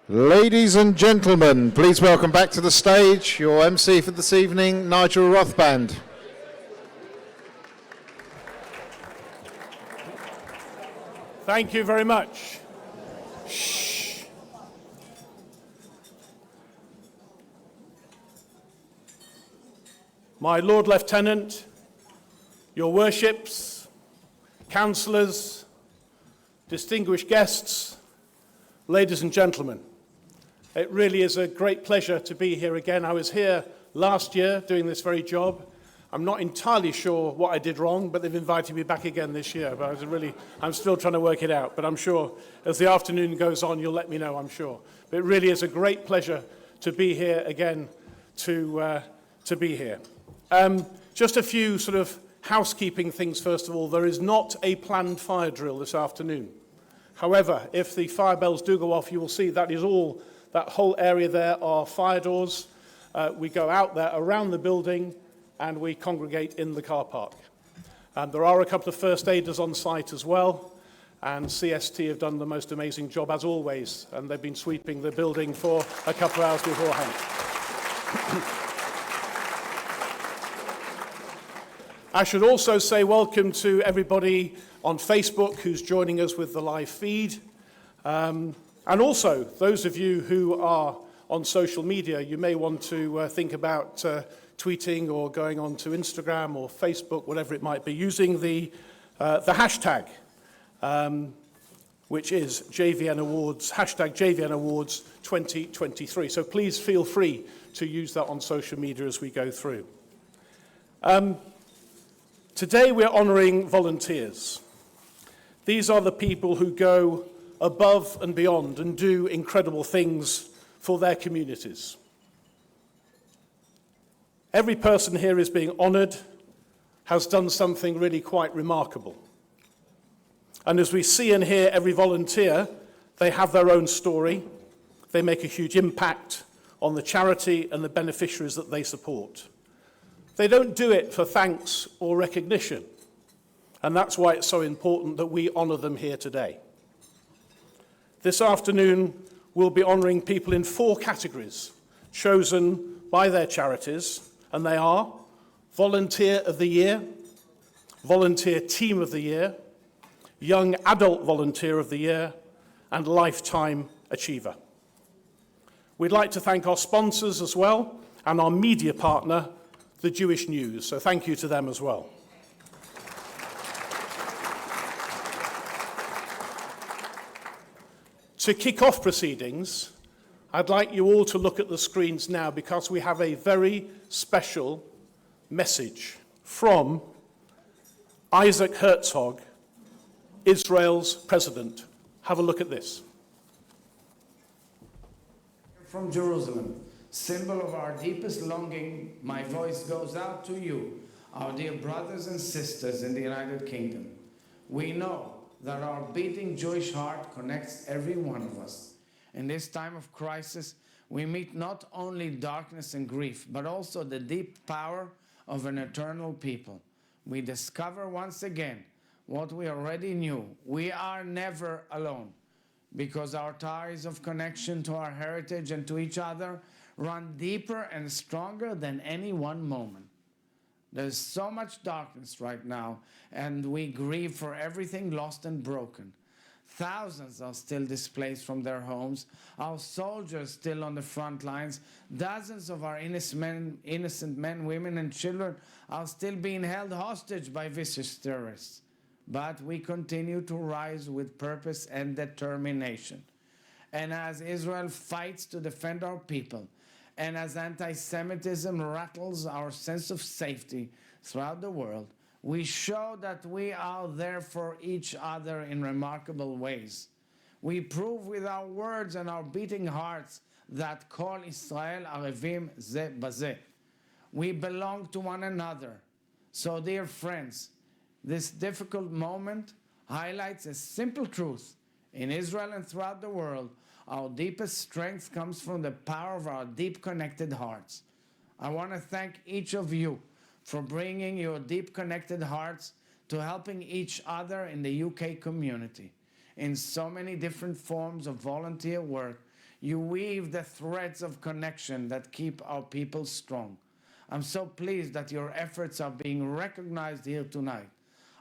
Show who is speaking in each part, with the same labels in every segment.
Speaker 1: Ladies and gentlemen, please welcome back to the stage your MC for this evening, Nigel Rothband.
Speaker 2: Thank you very much. Shh. My Lord Lieutenant, your worships, councillors, distinguished guests, ladies and gentlemen, it really is a great pleasure to be here again. I was here last year doing this very job. I'm not entirely sure what I did wrong, but they've invited me back again this year. But I'm still trying to work it out. But I'm sure as the afternoon goes on, you'll let me know, I'm sure. But it really is a great pleasure to be here again, to be here. Just a few sort of housekeeping things, first of all. There is not a planned fire drill this afternoon. However, if the fire bells do go off, you will see that whole area there are fire doors. We go out there around the building and we congregate in the car park. There are a couple of first aiders on site as well, and CST have done the most amazing job as always, and they've been sweeping the building for a couple of hours beforehand. I should also say welcome to everybody on Facebook who's joining us with the live feed. And also, those of you who are on social media, you may want to think about tweeting or going on to Instagram or Facebook, whatever it might be, using the hashtag, which is JVN Awards, hashtag JVN Awards 2023. So please feel free to use that on social media as we go through. Today we're honouring volunteers. These are the people who go above and beyond and do incredible things for their communities. Every person here is being honoured, has done something really quite remarkable. And as we see and hear every volunteer, they have their own story. They make a huge impact on the charity and the beneficiaries that they support. They don't do it for thanks or recognition. And that's why it's so important that we honour them here today. This afternoon, we'll be honouring people in 4 categories chosen by their charities, and they are Volunteer of the Year, Volunteer Team of the Year, Young Adult Volunteer of the Year, and Lifetime Achiever. We'd like to thank our sponsors as well, and our media partner, the Jewish News. So thank you to them as well. To kick off proceedings, I'd like you all to look at the screens now because we have a very special message from Isaac Herzog, Israel's president. Have a look at this.
Speaker 3: From Jerusalem, symbol of our deepest longing, my voice goes out to you, our dear brothers and sisters in the United Kingdom. We know that our beating Jewish heart connects every one of us. In this time of crisis, we meet not only darkness and grief, but also the deep power of an eternal people. We discover once again what we already knew. We are never alone, because our ties of connection to our heritage and to each other run deeper and stronger than any one moment. There's so much darkness right now, and we grieve for everything lost and broken. Thousands are still displaced from their homes, our soldiers still on the front lines, dozens of our innocent men, women, and children are still being held hostage by vicious terrorists. But we continue to rise with purpose and determination. And as Israel fights to defend our people, and as anti-Semitism rattles our sense of safety throughout the world, we show that we are there for each other in remarkable ways. We prove with our words and our beating hearts that Kol Israel Arevim Ze Bazeh. We belong to one another. So, dear friends, this difficult moment highlights a simple truth. In Israel and throughout the world, our deepest strength comes from the power of our deep connected hearts. I want to thank each of you for bringing your deep connected hearts to helping each other in the UK community. In so many different forms of volunteer work, you weave the threads of connection that keep our people strong. I'm so pleased that your efforts are being recognized here tonight.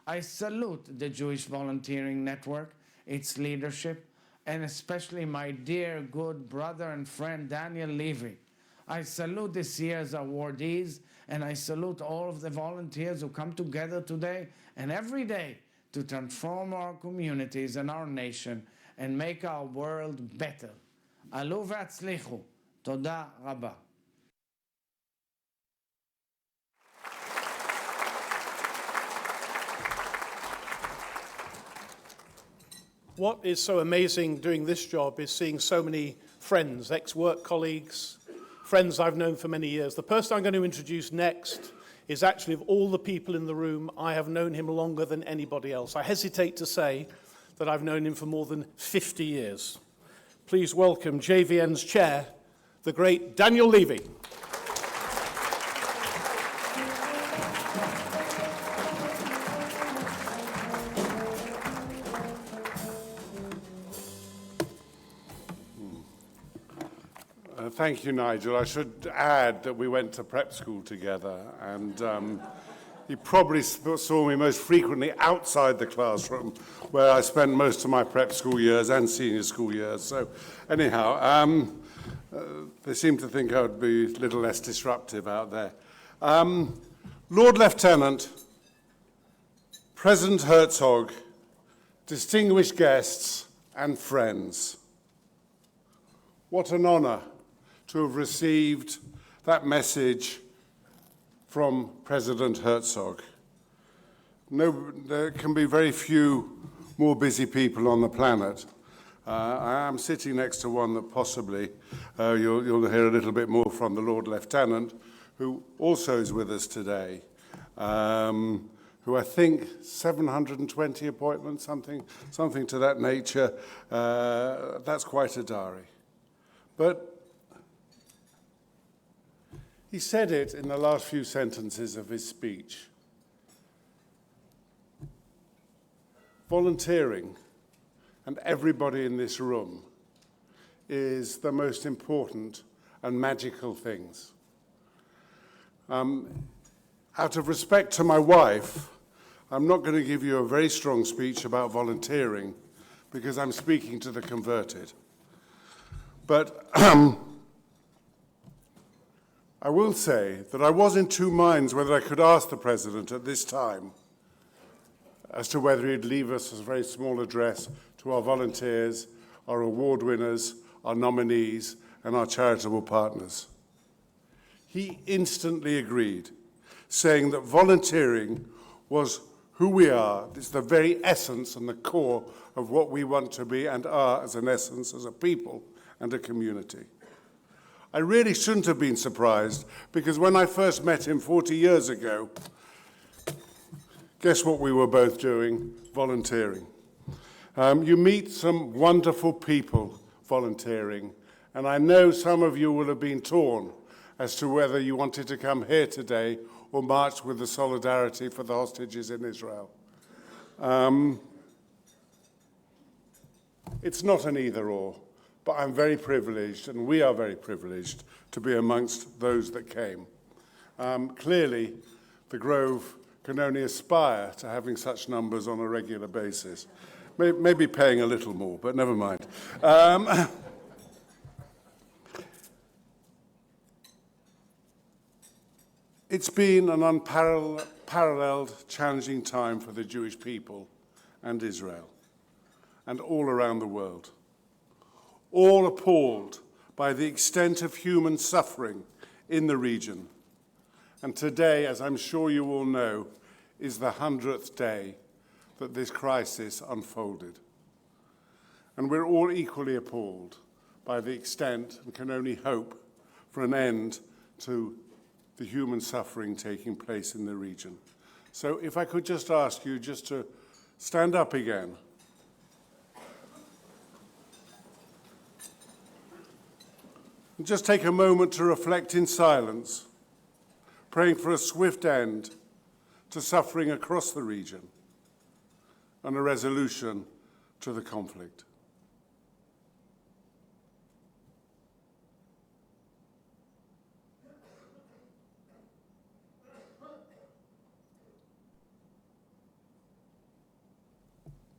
Speaker 3: I salute the Jewish Volunteering Network, its leadership, and especially my dear good brother and friend Daniel Levy. I salute this year's awardees, and I salute all of the volunteers who come together today and every day to transform our communities and our nation and make our world better. Alu v'atzlichu. Toda rabba.
Speaker 2: What is so amazing doing this job is seeing so many friends, ex-work colleagues, friends I've known for many years. The person I'm going to introduce next is actually, of all the people in the room, I have known him longer than anybody else. I hesitate to say that I've known him for more than 50 years. Please welcome JVN's chair, the great Daniel Levy.
Speaker 4: Thank you, Nigel. I should add that we went to prep school together, and you probably saw me most frequently outside the classroom, where I spent most of my prep school years and senior school years. So anyhow, they seem to think I would be a little less disruptive out there. Lord Lieutenant, President Herzog, distinguished guests and friends, what an honour to have received that message from President Herzog. No, there can be very few more busy people on the planet. I am sitting next to one that possibly you'll hear a little bit more from, the Lord Lieutenant, who also is with us today, who I think 720 appointments, something to that nature. That's quite a diary. But he said it in the last few sentences of his speech. Volunteering, and everybody in this room, is the most important and magical things. Out of respect to my wife, I'm not going to give you a very strong speech about volunteering because I'm speaking to the converted. But I will say that I was in two minds whether I could ask the President at this time as to whether he'd leave us a very small address to our volunteers, our award winners, our nominees, and our charitable partners. He instantly agreed, saying that volunteering was who we are. It's the very essence and the core of what we want to be and are as an essence, as a people and a community. I really shouldn't have been surprised, because when I first met him 40 years ago, guess what we were both doing? Volunteering. You meet some wonderful people volunteering, and I know some of you will have been torn as to whether you wanted to come here today or march with the solidarity for the hostages in Israel. It's not an either-or. But I'm very privileged, and we are very privileged, to be amongst those that came. Clearly, the Grove can only aspire to having such numbers on a regular basis. Maybe paying a little more, but never mind. It's been an unparalleled, challenging time for the Jewish people and Israel, and all around the world. All appalled by the extent of human suffering in the region. And today, as I'm sure you all know, is the 100th day that this crisis unfolded. And we're all equally appalled by the extent, and can only hope for an end to the human suffering taking place in the region. So if I could just ask you just to stand up again. And just take a moment to reflect in silence praying for a swift end to suffering across the region and a resolution to the conflict.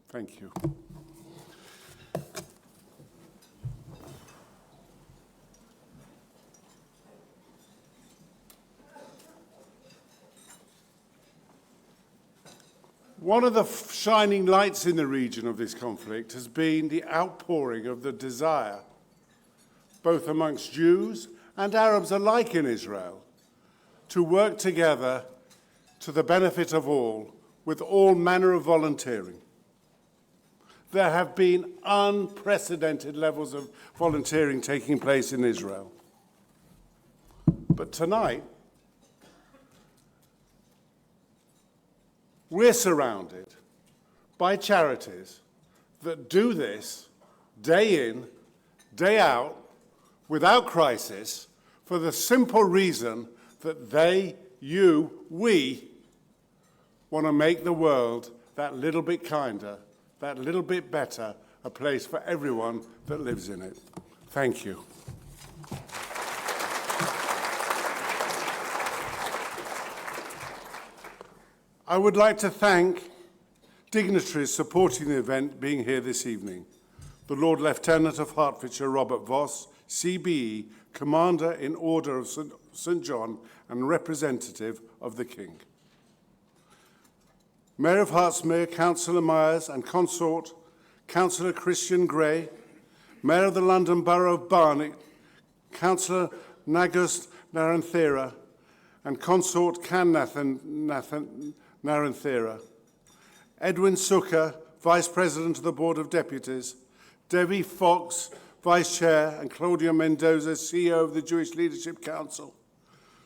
Speaker 4: Thank you. One of the shining lights in the region of this conflict has been the outpouring of the desire, both amongst Jews and Arabs alike in Israel, to work together to the benefit of all, with all manner of volunteering. There have been unprecedented levels of volunteering taking place in Israel. But tonight, we're surrounded by charities that do this day in, day out, without crisis, for the simple reason that they, you, we want to make the world that little bit kinder, that little bit better, a place for everyone that lives in it. Thank you. I would like to thank dignitaries supporting the event being here this evening. The Lord Lieutenant of Hertfordshire, Robert Voss, CBE, Commander in Order of St. John and Representative of the King. Mayor of Hertsmere, Councillor Myers and Consort, Councillor Christian Gray, Mayor of the London Borough of Barnet, Councillor Nagus Naranthera, and Consort Can Naranthera, Edwin Sukker, Vice President of the Board of Deputies, Debbie Fox, Vice Chair, and Claudia Mendoza, CEO of the Jewish Leadership Council,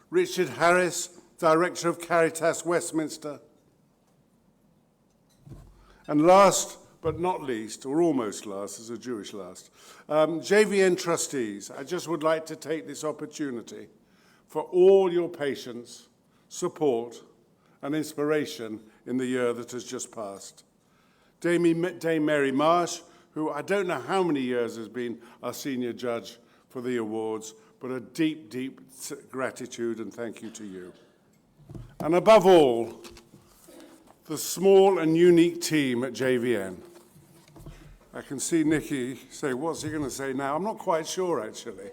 Speaker 4: Richard Harris, Director of Caritas Westminster, and last but not least, or almost last, as a Jewish last, JVN trustees. I just would like to take this opportunity for all your patience, support, and inspiration in the year that has just passed. Dame Mary Marsh, who I don't know how many years has been our senior judge for the awards, but a deep, deep gratitude and thank you to you. And above all, the small and unique team at JVN. I can see Nikki say, what's he going to say now? I'm not quite sure, actually.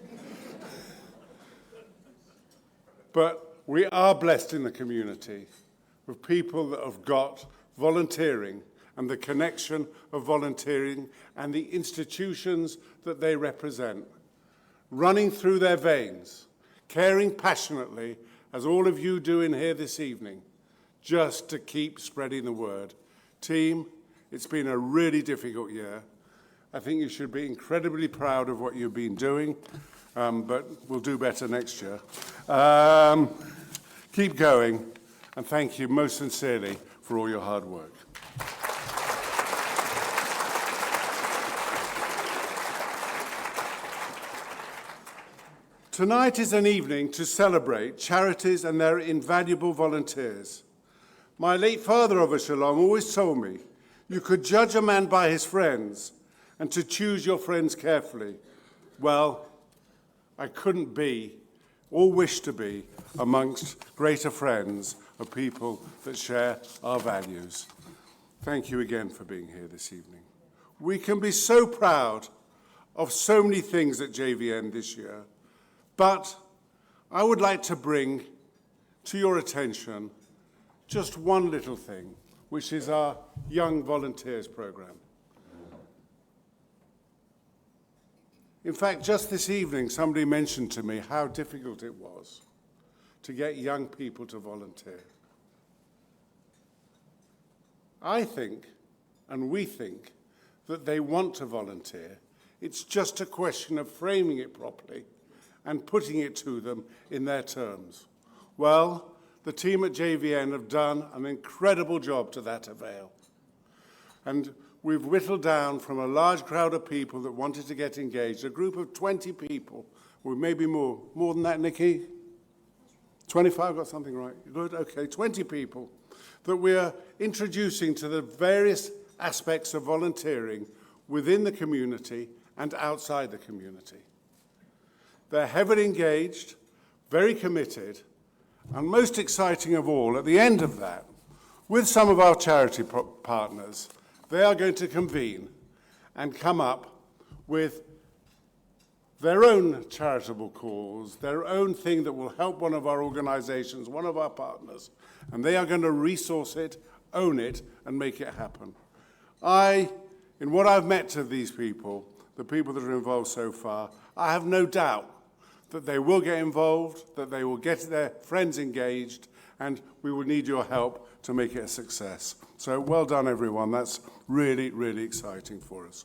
Speaker 4: But we are blessed in the community with people that have got volunteering and the connection of volunteering and the institutions that they represent, running through their veins, caring passionately, as all of you do in here this evening, just to keep spreading the word. Team, it's been a really difficult year. I think you should be incredibly proud of what you've been doing, but we'll do better next year. Keep going, and thank you most sincerely for all your hard work. Tonight is an evening to celebrate charities and their invaluable volunteers. My late father of Shalom always told me, you could judge a man by his friends and to choose your friends carefully. Well, I couldn't be or wish to be amongst greater friends of people that share our values. Thank you again for being here this evening. We can be so proud of so many things at JVN this year, but I would like to bring to your attention just one little thing, which is our Young Volunteers program. In fact, just this evening, somebody mentioned to me how difficult it was to get young people to volunteer. I think, and we think, that they want to volunteer. It's just a question of framing it properly and putting it to them in their terms. Well, the team at JVN have done an incredible job to that avail. And we've whittled down from a large crowd of people that wanted to get engaged, a group of 20 people, or maybe more than that, Nikki? 25, got something right? Good, okay, 20 people that we are introducing to the various aspects of volunteering within the community and outside the community. They're heavily engaged, very committed, and most exciting of all, at the end of that, with some of our charity partners, they are going to convene and come up with their own charitable cause, their own thing that will help one of our organizations, one of our partners, and they are going to resource it, own it, and make it happen. In what I've met of these people, the people that are involved so far, I have no doubt that they will get involved, that they will get their friends engaged, and we will need your help to make it a success. So well done, everyone. That's really, really exciting for us.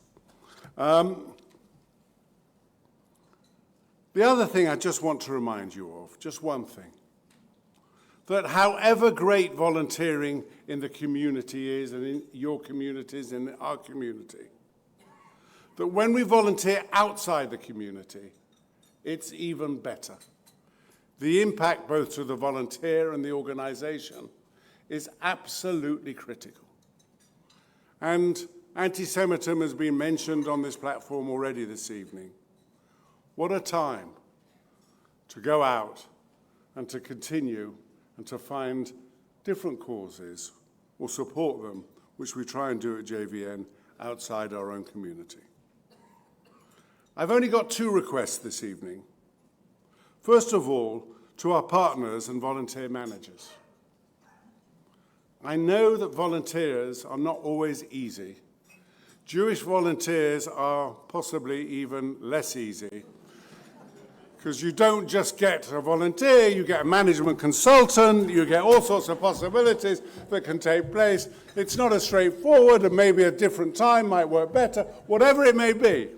Speaker 4: The other thing I just want to remind you of, just one thing, that however great volunteering in the community is, and in your communities, in our community, that when we volunteer outside the community, it's even better. The impact both to the volunteer and the organization is absolutely critical. And anti-Semitism has been mentioned on this platform already this evening. What a time to go out and to continue and to find different causes or support them, which we try and do at JVN outside our own community. I've only got 2 requests this evening. First of all, to our partners and volunteer managers. I know that volunteers are not always easy. Jewish volunteers are possibly even less easy, because you don't just get a volunteer, you get a management consultant, you get all sorts of possibilities that can take place. It's not as straightforward, and maybe a different time might work better, whatever it may be.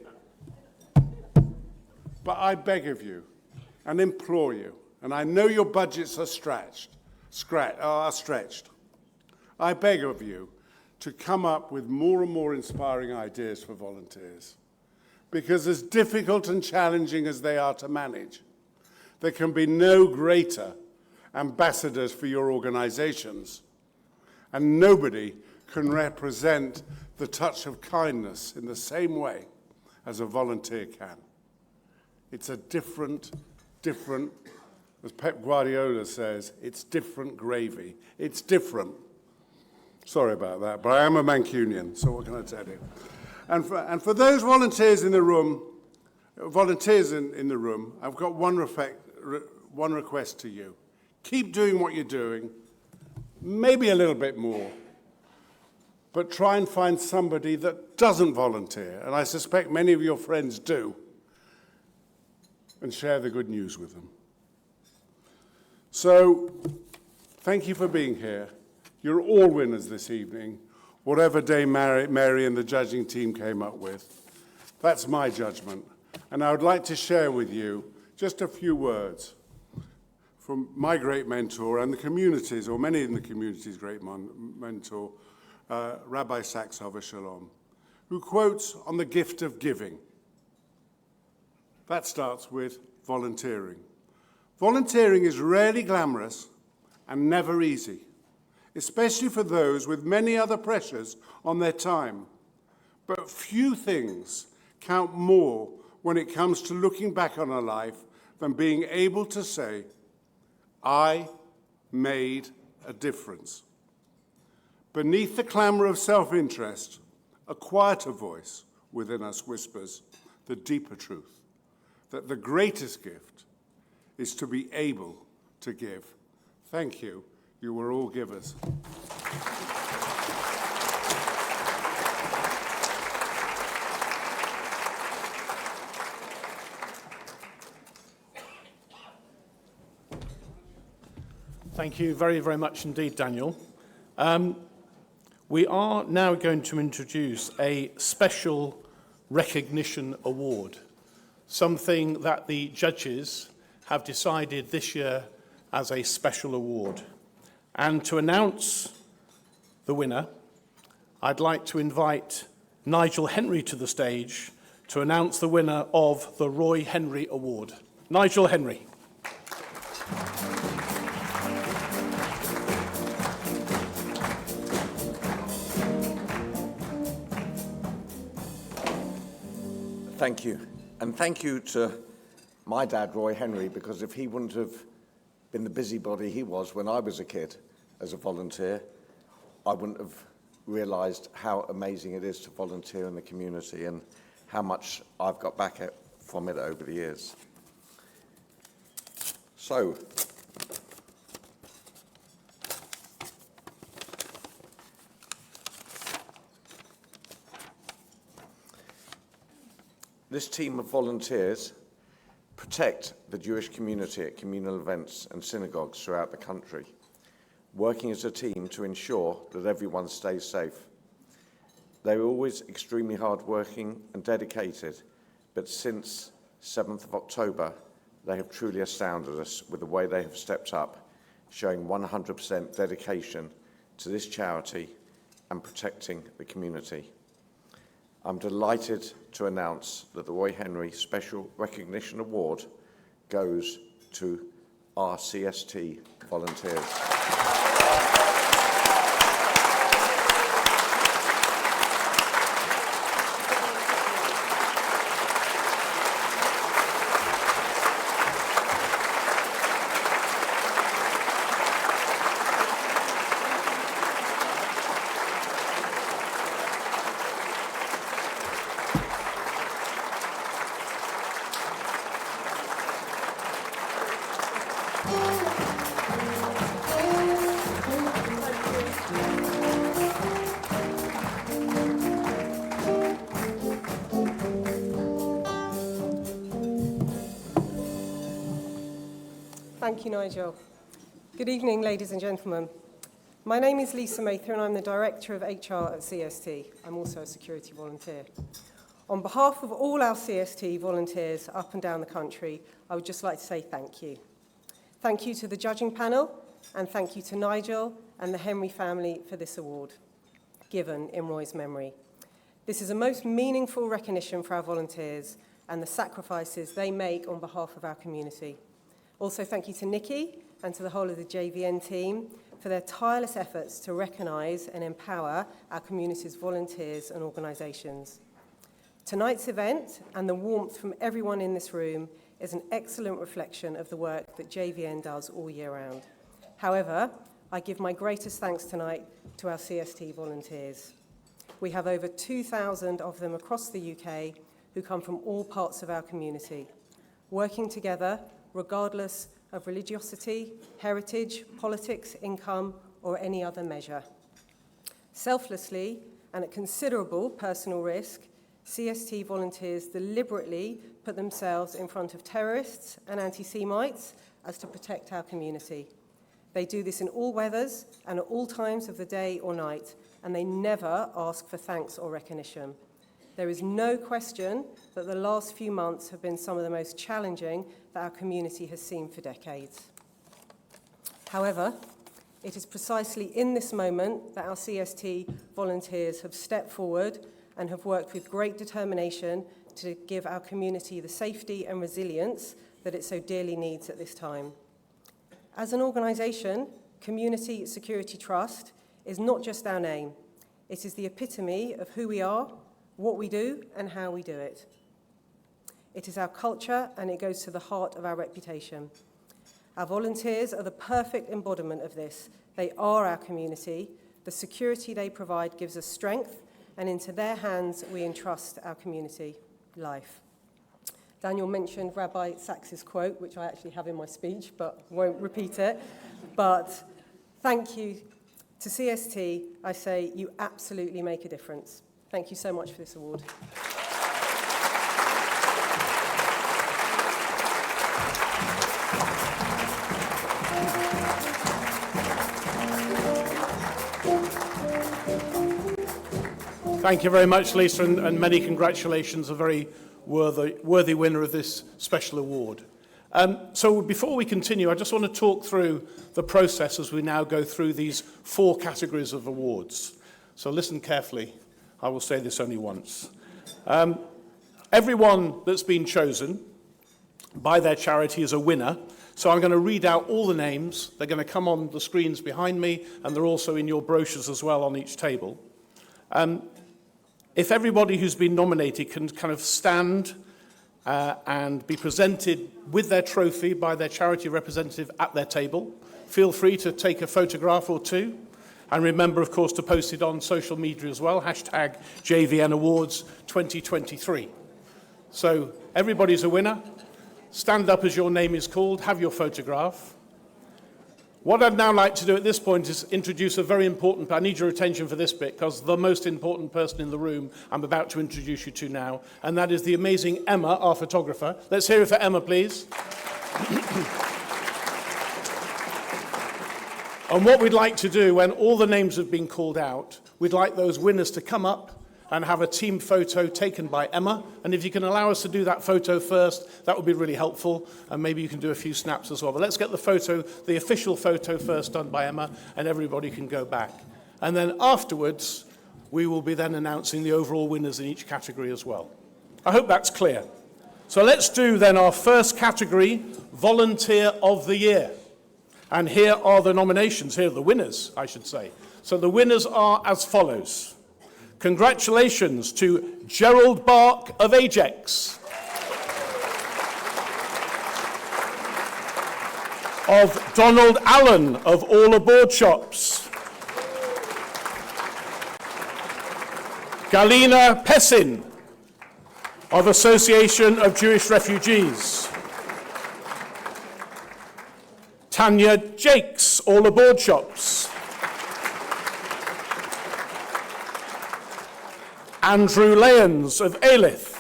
Speaker 4: But I beg of you and implore you, and I know your budgets are stretched. I beg of you to come up with more and more inspiring ideas for volunteers. Because as difficult and challenging as they are to manage, there can be no greater ambassadors for your organizations, and nobody can represent the touch of kindness in the same way as a volunteer can. It's a different, as Pep Guardiola says, it's different gravy. It's different. Sorry about that, but I am a Mancunian, so what can I tell you? And for those volunteers in the room, I've got one request to you. Keep doing what you're doing, maybe a little bit more, but try and find somebody that doesn't volunteer, and I suspect many of your friends do, and share the good news with them. So, thank you for being here. You're all winners this evening, whatever day Mary and the judging team came up with. That's my judgment. And I would like to share with you just a few words from my great mentor and the communities, or many in the community's great mentor, Rabbi Saxover Shalom, who quotes on the gift of giving. That starts with volunteering. Volunteering is rarely glamorous and never easy, especially for those with many other pressures on their time. But few things count more when it comes to looking back on a life than being able to say, I made a difference. Beneath the clamor of self-interest, a quieter voice within us whispers the deeper truth, that the greatest gift is to be able to give. Thank you. You were all givers.
Speaker 2: Thank you very, very much indeed, Daniel. We are now going to introduce a special recognition award, something that the judges have decided this year as a special award. And to announce the winner, I'd like to invite Nigel Henry to the stage to announce the winner of the Roy Henry Award. Nigel Henry.
Speaker 5: Thank you. And thank you to my dad, Roy Henry, because if he wouldn't have been the busybody he was when I was a kid as a volunteer, I wouldn't have realised how amazing it is to volunteer in the community and how much I've got back from it over the years. So, this team of volunteers protect the Jewish community at communal events and synagogues throughout the country, working as a team to ensure that everyone stays safe. They were always extremely hard-working and dedicated, but since 7th of October, they have truly astounded us with the way they have stepped up, showing 100% dedication to this charity and protecting the community. I'm delighted to announce that the Roy Henry Special Recognition Award goes to our CST volunteers.
Speaker 6: Thank you, Nigel. Good evening, ladies and gentlemen. My name is Lisa Mather and I'm the Director of HR at CST. I'm also a security volunteer. On behalf of all our CST volunteers up and down the country, I would just like to say thank you. Thank you to the judging panel and thank you to Nigel and the Henry family for this award, given in Roy's memory. This is a most meaningful recognition for our volunteers and the sacrifices they make on behalf of our community. Also, thank you to Nikki and to the whole of the JVN team for their tireless efforts to recognise and empower our community's volunteers and organisations. Tonight's event and the warmth from everyone in this room is an excellent reflection of the work that JVN does all year round. However, I give my greatest thanks tonight to our CST volunteers. We have over 2,000 of them across the UK who come from all parts of our community, working together regardless of religiosity, heritage, politics, income, or any other measure. Selflessly and at considerable personal risk, CST volunteers deliberately put themselves in front of terrorists and anti-Semites as to protect our community. They do this in all weathers and at all times of the day or night, and they never ask for thanks or recognition. There is no question that the last few months have been some of the most challenging that our community has seen for decades. However, it is precisely in this moment that our CST volunteers have stepped forward and have worked with great determination to give our community the safety and resilience that it so dearly needs at this time. As an organisation, Community Security Trust is not just our name. It is the epitome of who we are, what we do, and how we do it. It is our culture, and it goes to the heart of our reputation. Our volunteers are the perfect embodiment of this. They are our community. The security they provide gives us strength, and into their hands we entrust our community life. Daniel mentioned Rabbi Sachs's quote, which I actually have in my speech, but won't repeat it. But thank you to CST. I say you absolutely make a difference. Thank you so much for this award.
Speaker 2: Thank you very much, Lisa, and many congratulations, a very worthy winner of this special award. So before we continue, I just want to talk through the process as we now go through these 4 categories of awards. So listen carefully. I will say this only once. Everyone that's been chosen by their charity is a winner. So I'm going to read out all the names. They're going to come on the screens behind me, and they're also in your brochures as well on each table. if everybody who's been nominated can kind of stand and be presented with their trophy by their charity representative at their table, feel free to take a photograph or two. And remember, of course, to post it on social media as well, hashtag JVN Awards 2023. So everybody's a winner. Stand up as your name is called, have your photograph. What I'd now like to do at this point is introduce a very important, I need your attention for this bit, because the most important person in the room I'm about to introduce you to now, and that is the amazing Emma, our photographer. Let's hear it for Emma, please. And what we'd like to do, when all the names have been called out, we'd like those winners to come up and have a team photo taken by Emma. And if you can allow us to do that photo first, that would be really helpful. And maybe you can do a few snaps as well. But let's get the photo, the official photo first done by Emma, and everybody can go back. And then afterwards, we will be then announcing the overall winners in each category as well. I hope that's clear. So let's do then our first category, Volunteer of the Year. And here are the nominations, here are the winners, I should say. So the winners are as follows. Congratulations to Gerald Bark of Ajax, of Donald Allen of All Aboard Shops, Galina Pessin of Association of Jewish Refugees, Tanya Jakes, All Aboard Shops, Andrew Lyons of Aelith,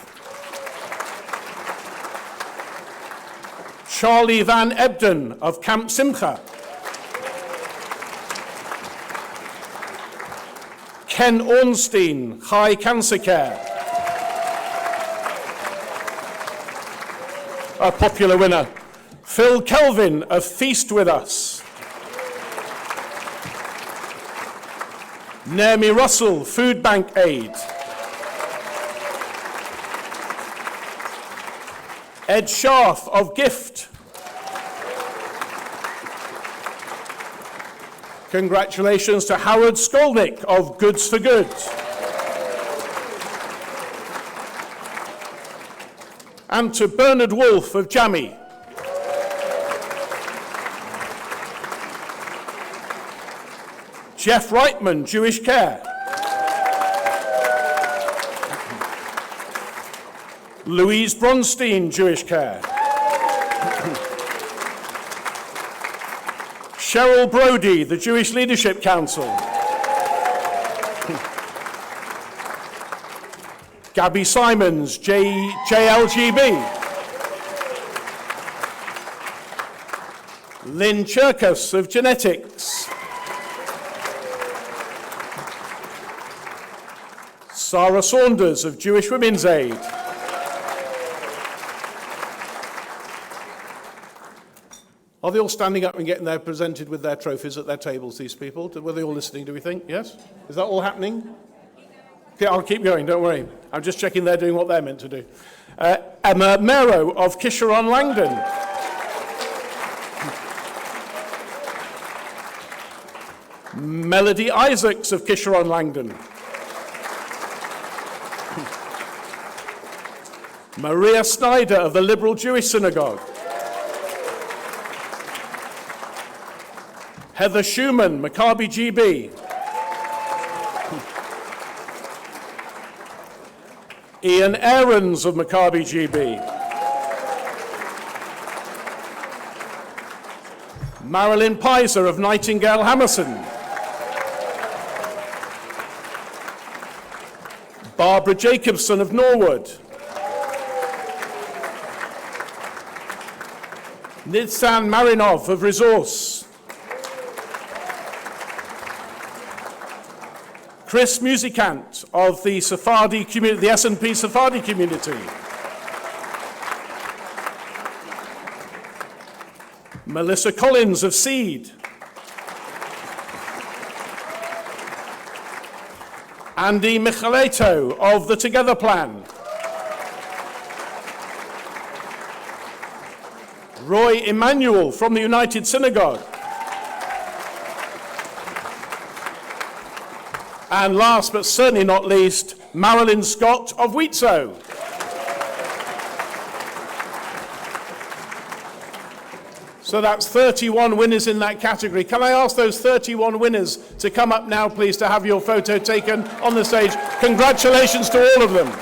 Speaker 2: Charlie Van Ebden of Camp Simcha, Ken Ornstein, High Cancer Care, a popular winner, Phil Kelvin of Feast With Us, Naomi Russell, Food Bank Aid, Ed Scharf of Gift. Congratulations to Howard Skolnick of Goods for Good. And to Bernard Wolfe of Jammy. Jeff Reitman, Jewish Care. Louise Bronstein, Jewish Care. Cheryl Brody, the Jewish Leadership Council. Gabby Simons, JLGB. Lynn Cherkus of Genetics. Sarah Saunders of Jewish Women's Aid. Are they all standing up and getting there presented with their trophies at their tables, these people? Were they all listening, do we think? Yes? Is that all happening? Okay, I'll keep going, don't worry. I'm just checking they're doing what they're meant to do. Emma Mero of Kisharon Langdon. Melody Isaacs of Kisharon Langdon. Maria Snyder of the Liberal Jewish Synagogue. Heather Schumann, Maccabi GB. Ian Aarons of Maccabi GB. Marilyn Pizer of Nightingale Hammerson. Barbara Jacobson of Norwood. Nidsan Marinov of Resource. Chris Musicant of the Sephardi community, the S&P Sephardi community. Melissa Collins of Seed. Andy Micheleto of the Together Plan. Roy Emanuel from the United Synagogue. And last but certainly not least, Marilyn Scott of Wheatsoe. So that's 31 winners in that category. Can I ask those 31 winners to come up now, please, to have your photo taken on the stage? Congratulations to all of them.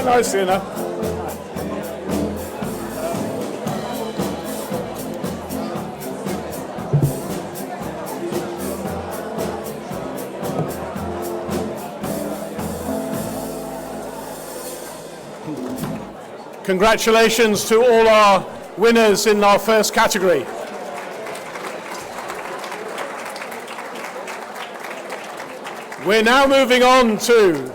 Speaker 2: Nice enough. Congratulations to all our winners in our first category. We're now moving on to...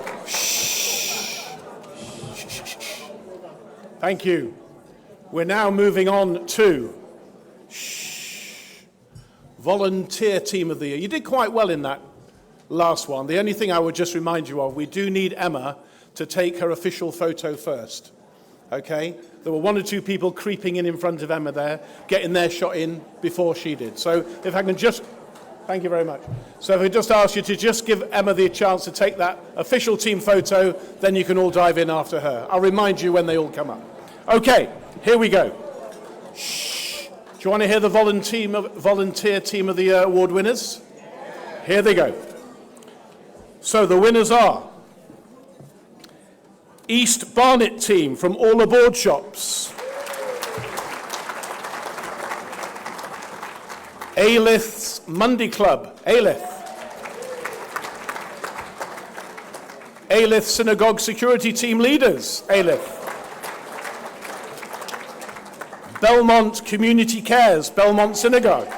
Speaker 2: Thank you. We're now moving on to Volunteer Team of the Year. You did quite well in that last one. The only thing I would just remind you of, we do need Emma to take her official photo first. Okay? There were one or two people creeping in front of Emma there, getting their shot in before she did. So if I can just... Thank you very much. So if I just ask you to just give Emma the chance to take that official team photo, then you can all dive in after her. I'll remind you when they all come up. Okay, here we go. Shh. Do you want to hear the Volunteer Team of the Year award winners? Here they go. So the winners are East Barnet Team from All Aboard Shops. Alyth's Monday Club, Alyth. Alyth Synagogue Security Team Leaders, Alyth. Belmont Community Cares, Belmont Synagogue.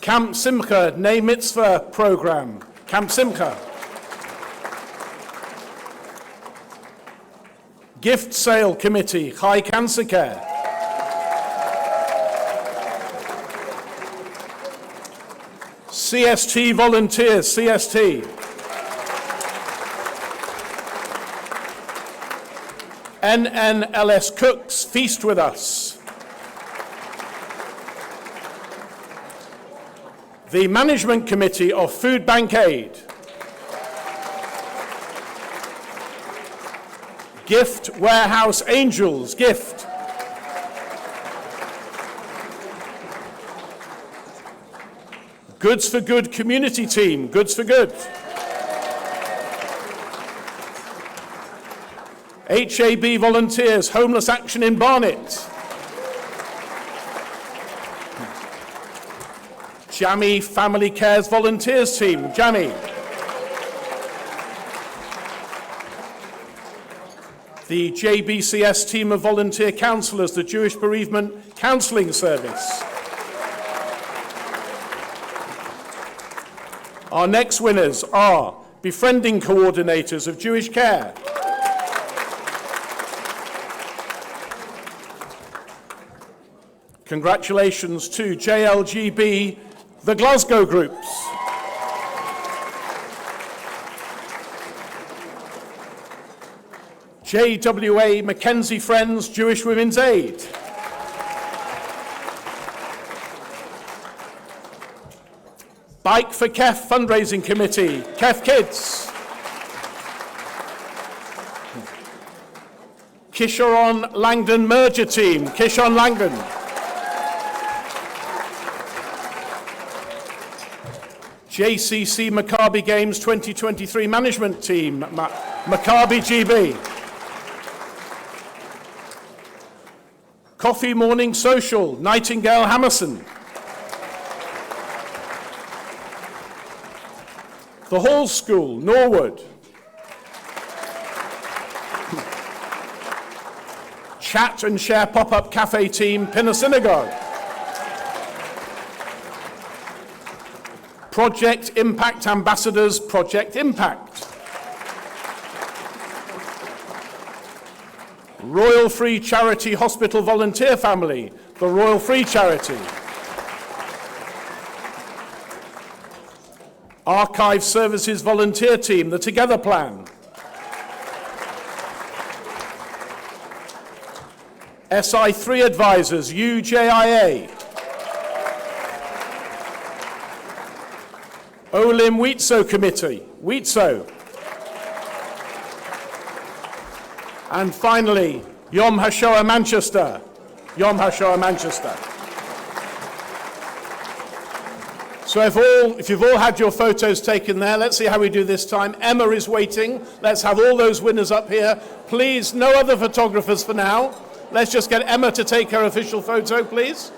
Speaker 2: Camp Simcha Nei Mitzvah Program, Camp Simcha. Gift Sale Committee, Chai Cancer Care. CST Volunteers, CST. NNLS Cooks, Feast With Us. The Management Committee of Food Bank Aid. Gift Warehouse Angels, Gift. Goods for Good Community Team, Goods for Good. HAB Volunteers, Homeless Action in Barnet. Jammy Family Cares Volunteers team, Jammy. The JBCS team of volunteer counsellors, the Jewish Bereavement Counselling Service. Our next winners are Befriending Coordinators of Jewish Care. Congratulations to JLGB, the Glasgow groups. JWA Mackenzie Friends, Jewish Women's Aid. Bike for Kef Fundraising Committee, Kef Kids. Kisharon Langdon Merger Team, Kishon Langdon. JCC Maccabi Games 2023 Management Team, Maccabi GB. Coffee Morning Social, Nightingale Hammerson. The Hall School, Norwood. Chat and Share Pop-Up Cafe Team, Pinner Synagogue. Project Impact Ambassadors, Project Impact. Royal Free Charity Hospital Volunteer Family, the Royal Free Charity. Archive Services Volunteer Team, the Together Plan. SI3 Advisors, UJIA. Olim Wheatso Committee, Wheatso. And finally, Yom HaShoah Manchester, Yom HaShoah Manchester. So if you've all had your photos taken there, let's see how we do this time. Emma is waiting. Let's have all those winners up here. Please, no other photographers for now. Let's just get Emma to take her official photo, please.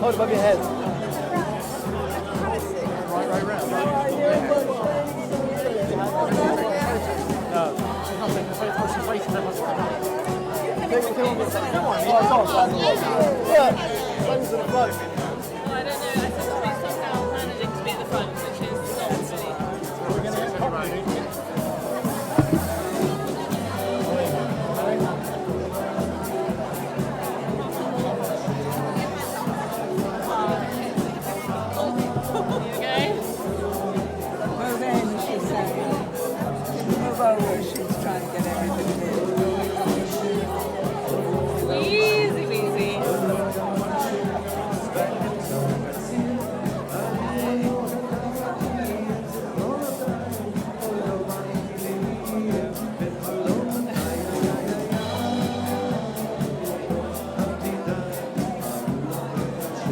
Speaker 7: Hold above your head.
Speaker 8: Right round.
Speaker 7: No, she's not saying she's facing them. Come on, Loads of the front.
Speaker 9: Well, I don't know. I think it's based on how managing to be at the front, which is not really.
Speaker 7: We're going to get coffee.
Speaker 8: She's trying to get everything
Speaker 9: Easy peasy.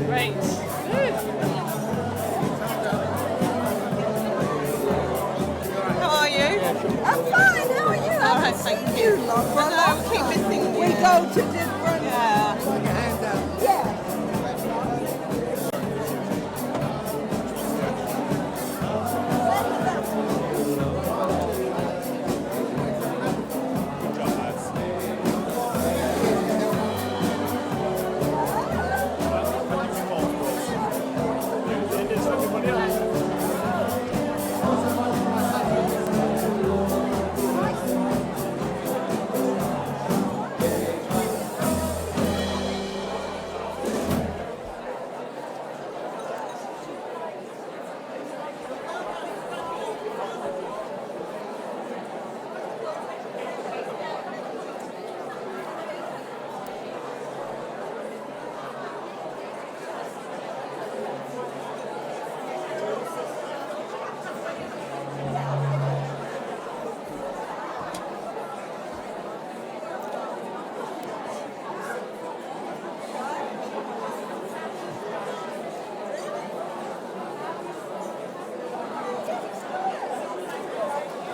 Speaker 9: Right. How are you?
Speaker 8: I'm fine, how are you?
Speaker 9: All right, thank you.
Speaker 8: Hello,
Speaker 9: keep missing you.
Speaker 8: we go to different...
Speaker 9: Yeah.
Speaker 8: Yeah.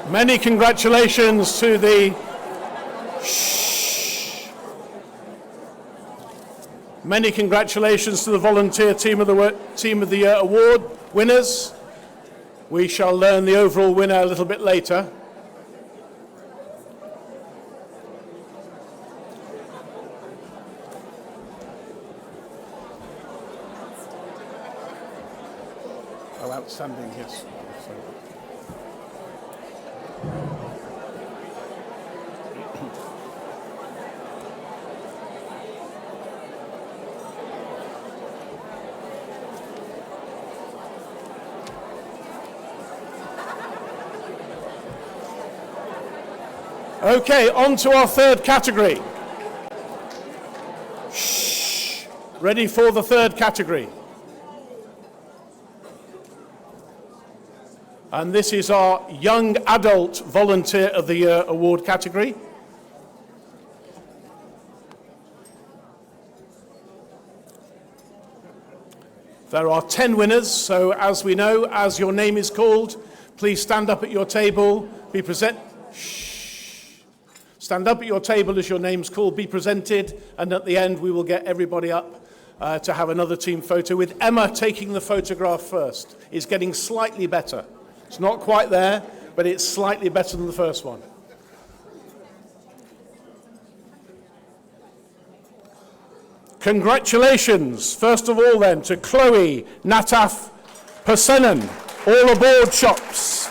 Speaker 2: Many congratulations to the Many congratulations to the volunteer team of the year award winners. We shall learn the overall winner a little bit later. Oh, outstanding, yes. Okay, on to our third category. Shh. Ready for the third category. And this is our Young Adult Volunteer of the Year award category. There are 10 winners, so as we know, as your name is called, please stand up at your table, Stand up at your table as your name's called, be presented, and at the end we will get everybody up to have another team photo with Emma taking the photograph first. It's getting slightly better. It's not quite there, but it's slightly better than the first one. Congratulations, first of all then, to Chloe Nataf Persenen, all aboard shops.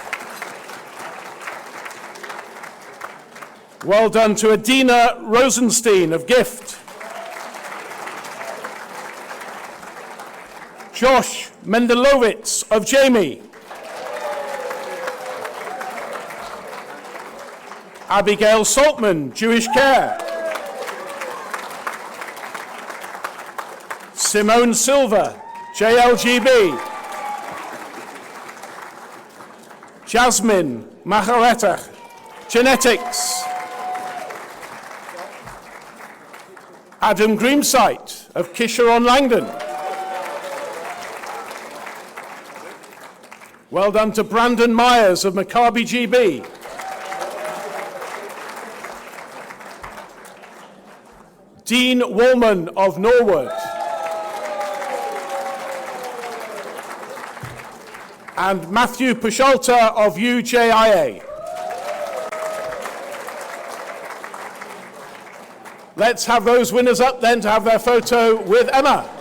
Speaker 2: Well done to Adina Rosenstein of Gift. Josh Mendelowitz of Jamie. Abigail Saltman, Jewish Care. Simone Silva, JLGB. Jasmine Macharetach, Genetics. Adam Grimsite of Kisher on Langdon. Well done to Brandon Myers of Maccabi GB. Dean Woolman of Norwood. And Matthew Pushalta of UJIA. Let's have those winners up then to have their photo with Emma.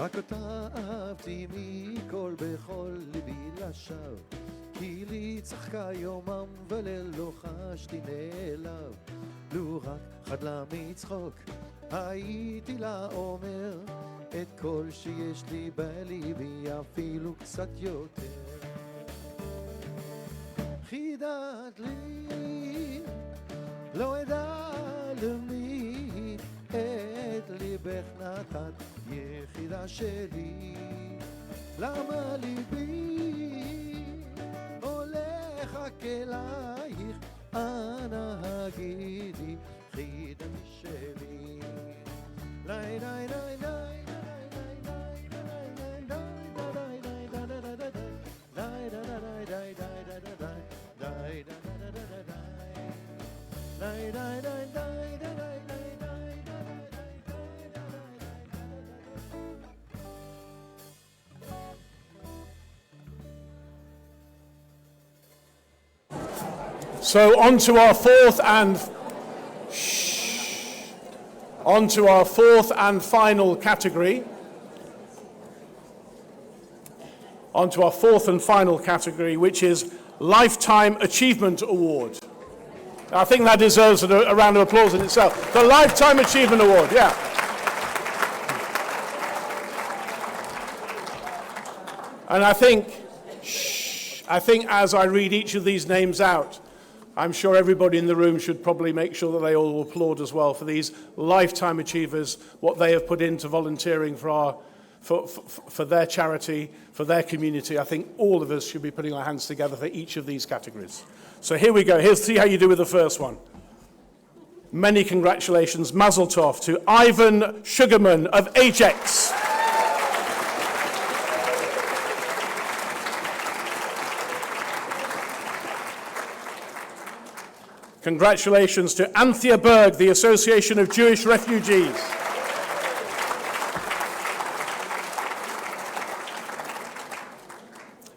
Speaker 10: רק אותה אהבתי מכל בכל ליבי לשווא כי לי צחקה יומם וליל לא חשתי נעלב לו רק חדלה מצחוק הייתי לה אומר את כל שיש לי בליבי אפילו קצת יותר חידת לי לא אדע למי את ליבך נתת יחידה שלי למה ליבי הולך רק אלייך אנא הגידי חידתי שלי לי לי לי לי
Speaker 2: So on to our fourth and final category. On to our fourth and final category, which is Lifetime Achievement Award. I think that deserves a round of applause in itself. The Lifetime Achievement Award, yeah. And I think as I read each of these names out, I'm sure everybody in the room should probably make sure that they all applaud as well for these lifetime achievers, what they have put into volunteering for their charity, for their community. I think all of us should be putting our hands together for each of these categories. So here we go. Here's see how you do with the first one. Many congratulations, Mazel Tov, to Ivan Sugarman of Ajax. Congratulations to Anthea Berg, the Association of Jewish Refugees.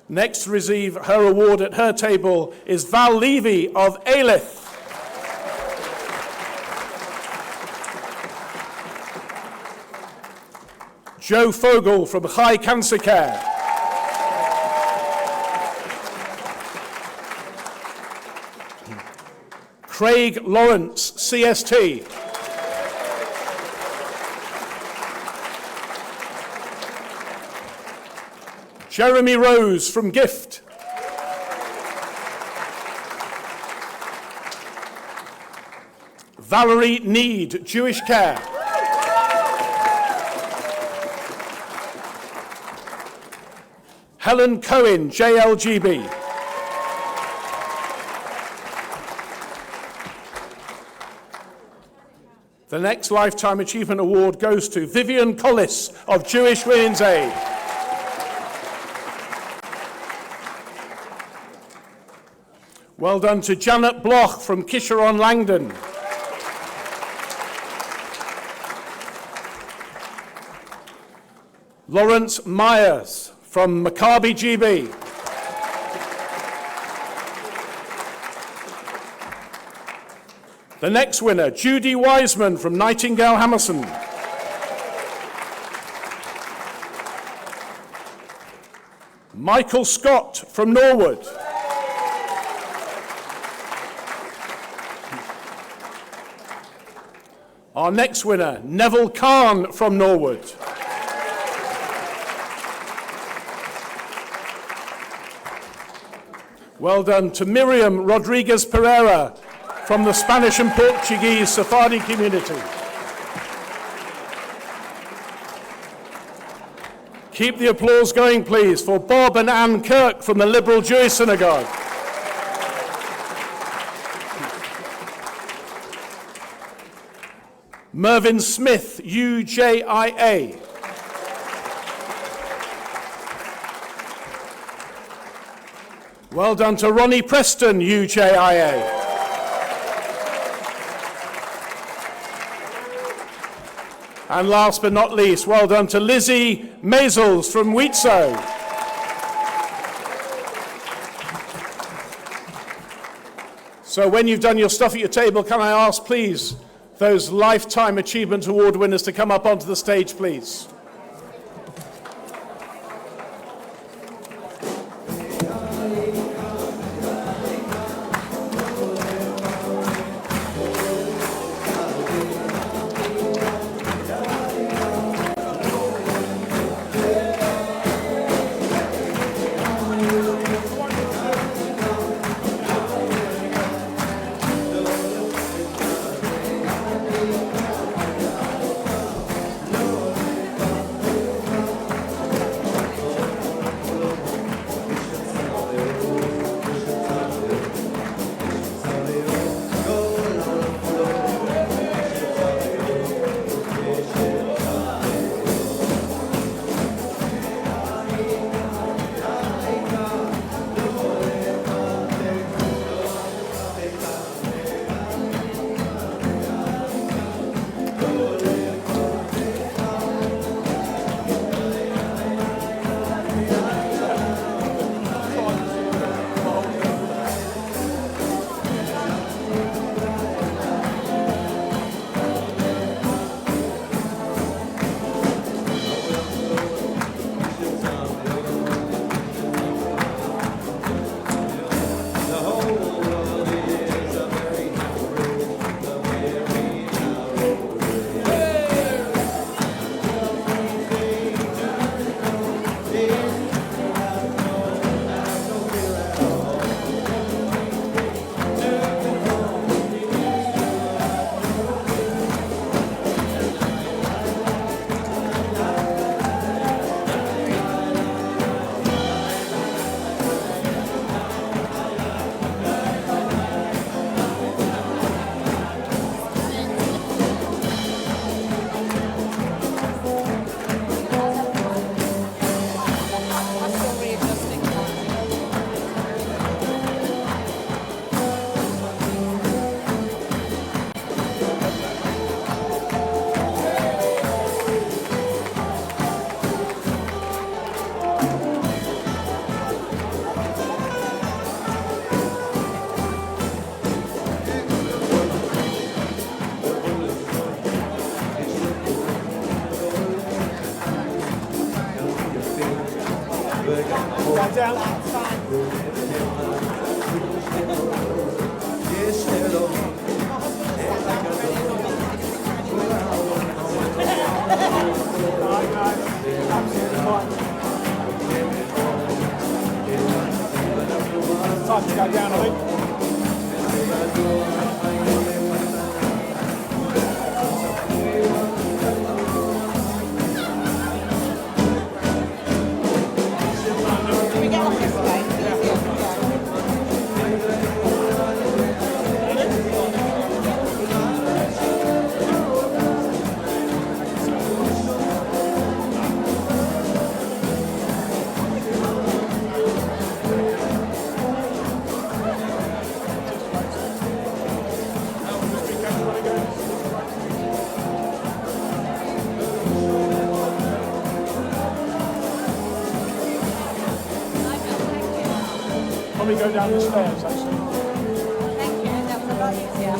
Speaker 2: Next to receive her award at her table is Val Levy of Aleph. Joe Fogel from Chai Cancer Care. Craig Lawrence, CST. Jeremy Rose from Gift. Valerie Need, Jewish Care. Helen Cohen, JLGB. The next Lifetime Achievement Award goes to Vivian Collis of Jewish Women's Aid. Well done to Janet Bloch from Kisharon Langdon. Lawrence Myers from Maccabi GB. The next winner, Judy Wiseman from Nightingale Hammerson. Michael Scott from Norwood. Our next winner, Neville Kahn from Norwood. Well done to Miriam Rodriguez Pereira from the Spanish and Portuguese Sephardi community. Keep the applause going, please, for Bob and Ann Kirk from the Liberal Jewish Synagogue. Mervyn Smith, UJIA. Well done to Ronnie Preston, UJIA. And last but not least, well done to Lizzie Maisels from Wheatsoe. So when you've done your stuff at your table, can I ask, please, those Lifetime Achievement Award winners to come up onto the stage, please. Time to go down, I think.
Speaker 8: We get off this way.
Speaker 2: Probably go down the stairs, actually.
Speaker 8: Thank you. That was a lot easier.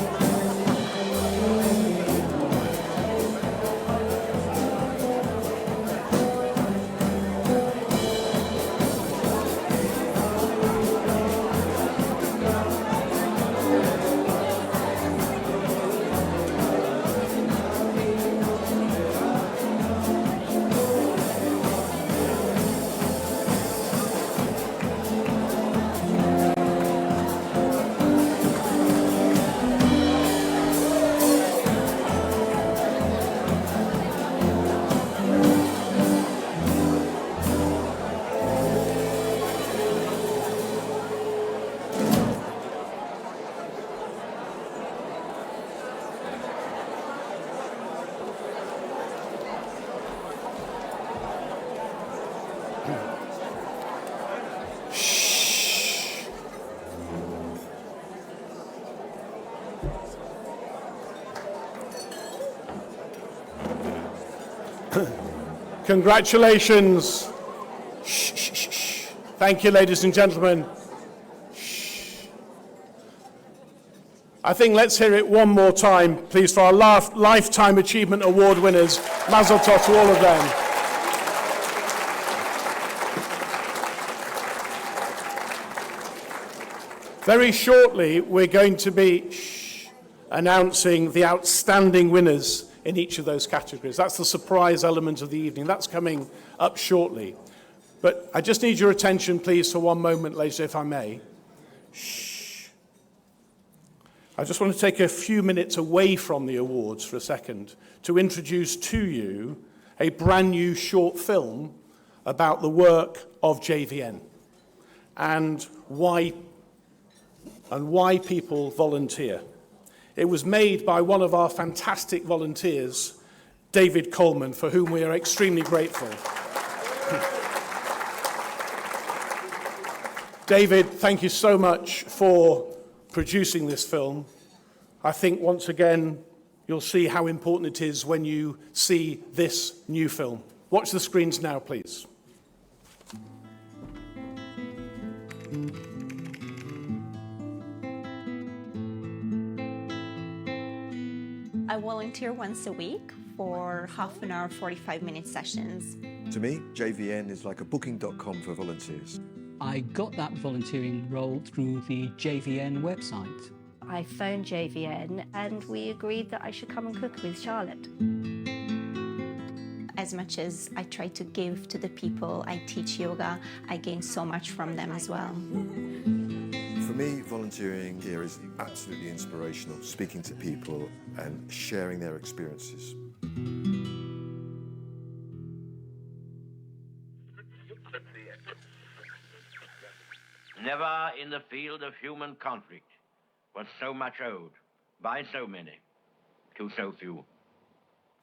Speaker 2: Congratulations. Shh, shh, shh, shh. Thank you, ladies and gentlemen. Shh. I think let's hear it one more time, please, for our Lifetime Achievement Award winners. Mazel tov to all of them. Very shortly, we're going to be announcing the outstanding winners in each of those categories. That's the surprise element of the evening. That's coming up shortly. But I just need your attention, please, for one moment, ladies, if I may. Shh. I just want to take a few minutes away from the awards for a second to introduce to you a brand new short film about the work of JVN and why people volunteer. It was made by one of our fantastic volunteers, David Coleman, for whom we are extremely grateful. David, thank you so much for producing this film. I think once again, you'll see how important it is when you see this new film. Watch the screens now, please.
Speaker 11: I volunteer once a week for half an hour, 45-minute sessions.
Speaker 12: To me, JVN is like a booking.com for volunteers.
Speaker 13: I got that volunteering role through the JVN website.
Speaker 14: I phoned JVN and we agreed that I should come and cook with Charlotte.
Speaker 11: As much as I try to give to the people I teach yoga, I gain so much from them as well.
Speaker 12: For me, volunteering here is absolutely inspirational, speaking to people and sharing their experiences.
Speaker 15: Never in the field of human conflict was so much owed by so many to so few.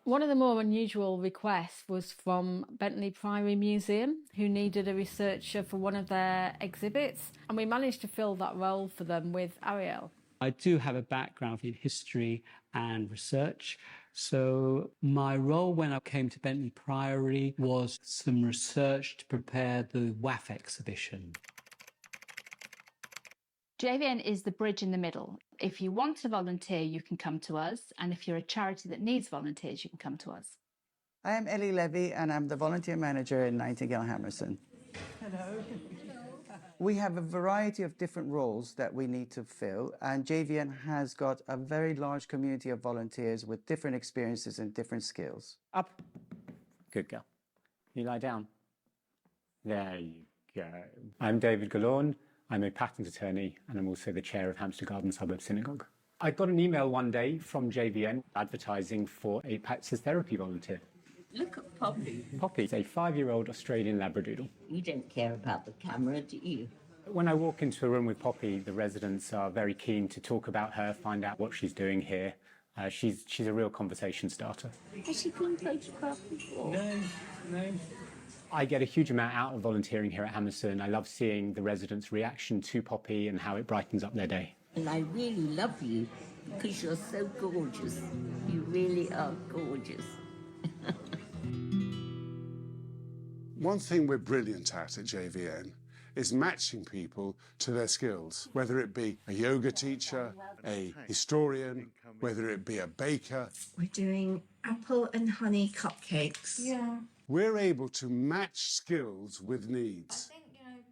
Speaker 16: One of the more unusual requests was from Bentley Priory Museum, who needed a researcher for one of their exhibits, and we managed to fill that role for them with Ariel.
Speaker 13: I do have a background in history and research, So my role when I came to Bentley Priory was some research to prepare the WAF exhibition.
Speaker 17: JVN is the bridge in the middle. If you want to volunteer, you can come to us, and if you're a charity that needs volunteers, you can come to us.
Speaker 18: I am Ellie Levy, and I'm the volunteer manager in Nightingale Hammerson. Hello. We have a variety of different roles that we need to fill, and JVN has got a very large community of volunteers with different experiences and different skills.
Speaker 19: Up. Good girl. You lie down. There you go. I'm David Galorn. I'm a patent attorney, and I'm also the chair of Hampstead Garden Suburb Synagogue. I got an email one day from JVN advertising for a praxis therapy volunteer.
Speaker 20: Look at Poppy.
Speaker 19: Poppy is a 5-year-old Australian Labradoodle.
Speaker 20: You don't care about the camera, do you?
Speaker 19: When I walk into a room with Poppy, the residents are very keen to talk about her, find out what she's doing here. She's a real conversation starter.
Speaker 20: Has she been photographed before?
Speaker 19: No. I get a huge amount out of volunteering here at Hammerson. I love seeing the residents' reaction to Poppy and how it brightens up their day.
Speaker 20: And I really love you because you're so gorgeous. You really are gorgeous.
Speaker 4: One thing we're brilliant at JVN is matching people to their skills, whether it be a yoga teacher, a historian, whether it be a baker.
Speaker 21: We're doing apple and honey cupcakes. Yeah.
Speaker 4: We're able to match skills with needs.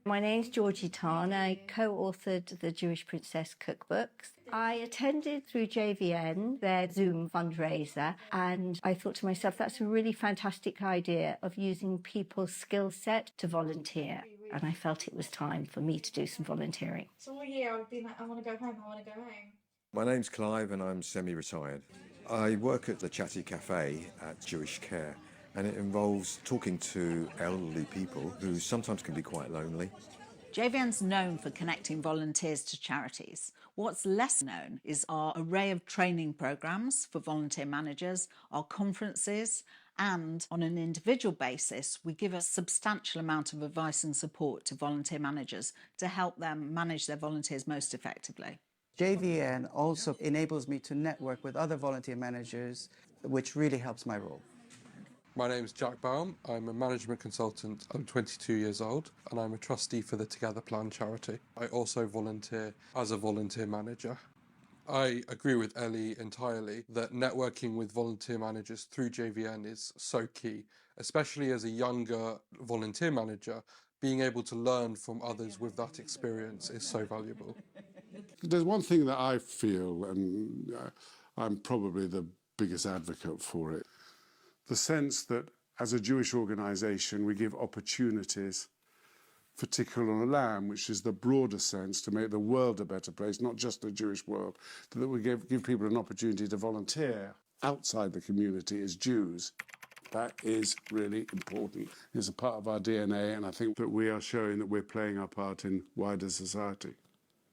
Speaker 14: My name's Georgie Tarn. I co-authored the Jewish Princess cookbooks. I attended through JVN their Zoom fundraiser, and I thought to myself, that's a really fantastic idea of using people's skill set to volunteer. And I felt it was time for me to do some volunteering.
Speaker 21: So all year I've been like, I want to go home, I want to go home.
Speaker 12: My name's Clive and I'm semi-retired. I work at the Chatty Cafe at Jewish Care, and it involves talking to elderly people who sometimes can be quite lonely.
Speaker 22: JVN's known for connecting volunteers to charities. What's less known is our array of training programmes for volunteer managers, our conferences, and on an individual basis, we give a substantial amount of advice and support to volunteer managers to help them manage their volunteers most effectively.
Speaker 18: JVN also enables me to network with other volunteer managers, which really helps my role.
Speaker 23: My name's Jack Baum. I'm a management consultant. I'm 22 years old and I'm a trustee for the Together Plan charity. I also volunteer as a volunteer manager. I agree with Ellie entirely that networking with volunteer managers through JVN is so key, especially as a younger volunteer manager. Being able to learn from others with that experience is so valuable.
Speaker 4: There's one thing that I feel, and I'm probably the biggest advocate for it, the sense that as a Jewish organisation we give opportunities for Tikkun Olam, which is the broader sense to make the world a better place, not just the Jewish world, that we give people an opportunity to volunteer outside the community as Jews. That is really important. It's a part of our DNA, and I think that we are showing that we're playing our part in wider society.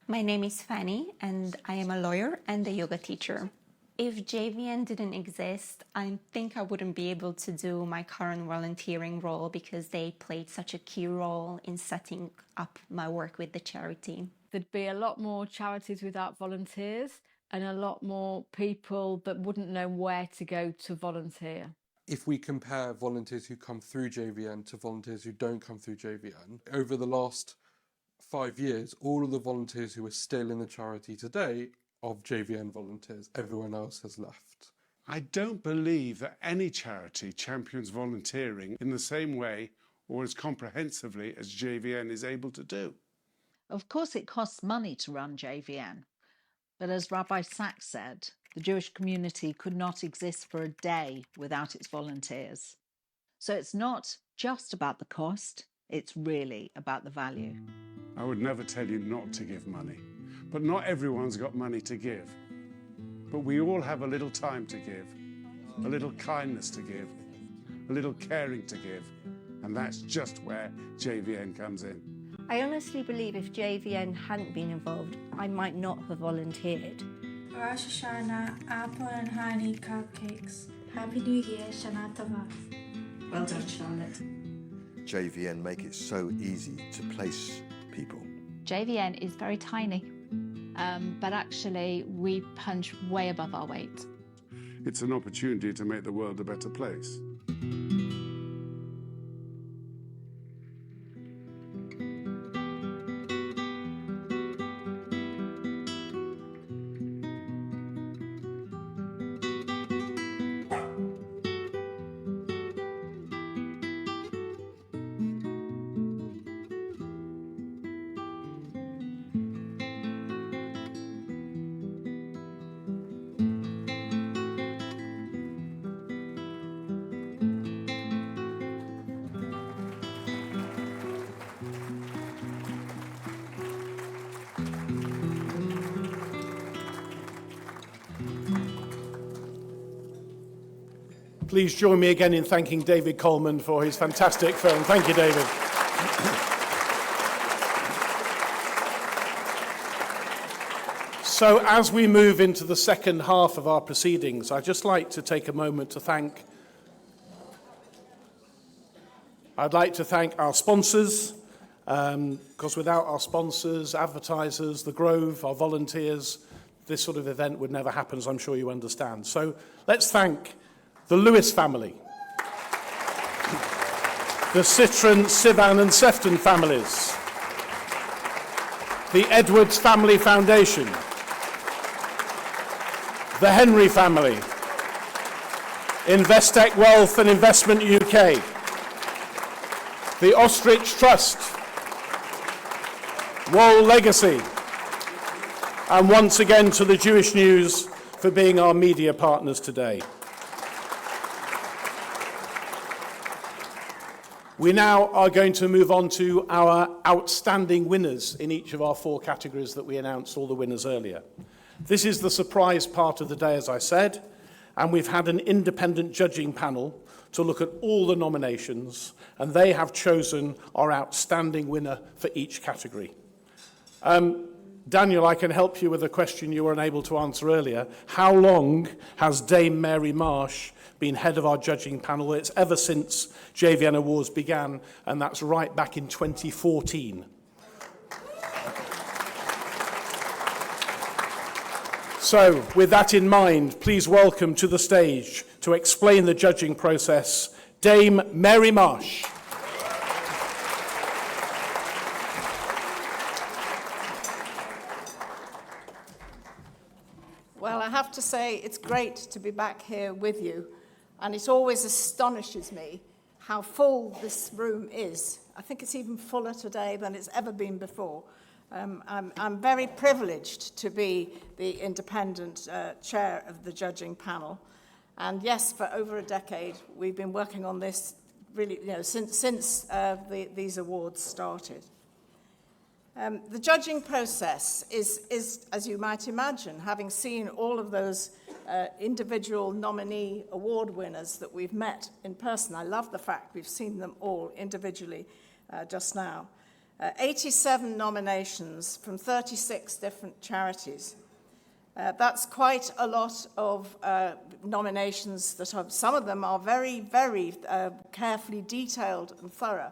Speaker 11: My name is Fanny, and I am a lawyer and a yoga teacher. If JVN didn't exist, I think I wouldn't be able to do my current volunteering role because they played such a key role in setting up my work with the charity.
Speaker 16: There'd be a lot more charities without volunteers and a lot more people that wouldn't know where to go to volunteer.
Speaker 23: If we compare volunteers who come through JVN to volunteers who don't come through JVN, over the last 5 years, all of the volunteers who are still in the charity today of JVN volunteers. Everyone else has left.
Speaker 4: I don't believe that any charity champions volunteering in the same way or as comprehensively as JVN is able to do.
Speaker 22: Of course, it costs money to run JVN, but as Rabbi Sachs said, the Jewish community could not exist for a day without its volunteers. So it's not just about the cost, it's really about the value.
Speaker 4: I would never tell you not to give money, but not everyone's got money to give. But we all have a little time to give, a little kindness to give, a little caring to give, and that's just where JVN comes in.
Speaker 14: I honestly believe if JVN hadn't been involved, I might not have volunteered.
Speaker 21: Rosh Hashanah, apple and honey cupcakes. Happy New Year, Shana Tova. Well done, Charlotte.
Speaker 12: JVN make it so easy to place people.
Speaker 17: JVN is very tiny, but actually we punch way above our weight.
Speaker 4: It's an opportunity to make the world a better place.
Speaker 2: Please join me again in thanking David Coleman for his fantastic film. Thank you, David. So as we move into the second half of our proceedings, I'd just like to take a moment to thank our sponsors, because without our sponsors, advertisers, The Grove, our volunteers, this sort of event would never happen, as I'm sure you understand. So let's thank the Lewis family, the Citron, Sivan and Sefton families, the Edwards Family Foundation, the Henry family, Investec Wealth and Investment UK, the Ostrich Trust, Wall Legacy, and once again to the Jewish News for being our media partners today. We now are going to move on to our outstanding winners in each of our 4 categories that we announced all the winners earlier. This is the surprise part of the day, as I said, and we've had an independent judging panel to look at all the nominations, and they have chosen our outstanding winner for each category. Daniel, I can help you with a question you were unable to answer earlier. How long has Dame Mary Marsh been head of our judging panel? It's ever since JVN Awards began, and that's right back in 2014. So, with that in mind, please welcome to the stage to explain the judging process, Dame Mary Marsh.
Speaker 1: Well, I have to say it's great to be back here with you, and it always astonishes me how full this room is. I think it's even fuller today than it's ever been before. I'm very privileged to be the independent chair of the judging panel. And yes, for over a decade, we've been working on this really, since these awards started. The judging process is, as you might imagine, having seen all of those individual nominee award winners that we've met in person. I love the fact we've seen them all individually just now. 87 nominations from 36 different charities. That's quite a lot of nominations that some of them are very, very carefully detailed and thorough.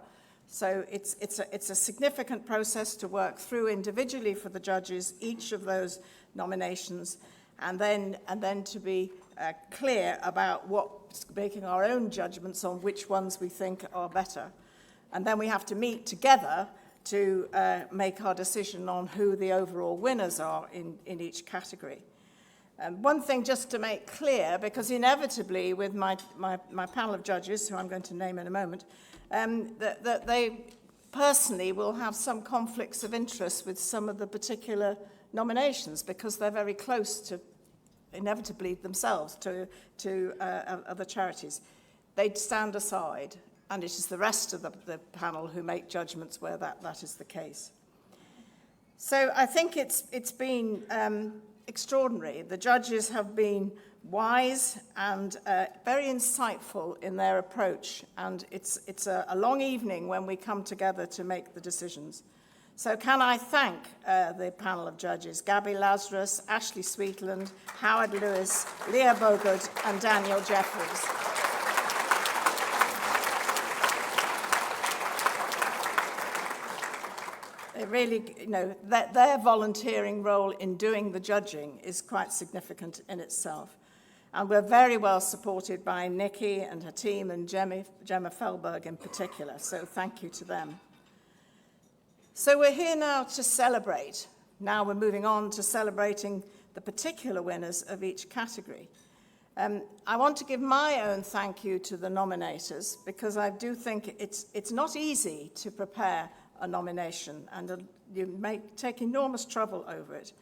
Speaker 1: So it's a significant process to work through individually for the judges, each of those nominations, and then to be clear about making our own judgments on which ones we think are better. And then we have to meet together to make our decision on who the overall winners are in each category. One thing just to make clear, because inevitably with my panel of judges, who I'm going to name in a moment, that they personally will have some conflicts of interest with some of the particular nominations, because they're very close to, inevitably themselves, to other charities. They'd stand aside, and it is the rest of the panel who make judgments where that is the case. So I think it's been extraordinary. The judges have been wise and very insightful in their approach, and it's a long evening when we come together to make the decisions. So can I thank the panel of judges, Gabby Lazarus, Ashley Sweetland, Howard Lewis, Leah Bogard, and Daniel Jeffries. It really, their volunteering role in doing the judging is quite significant in itself. And we're very well supported by Nikki and her team and Gemma Felberg in particular, so thank you to them. So we're here now to celebrate. Now we're moving on to celebrating the particular winners of each category. I want to give my own thank you to the nominators, because I do think it's not easy to prepare a nomination, and you may take enormous trouble over it.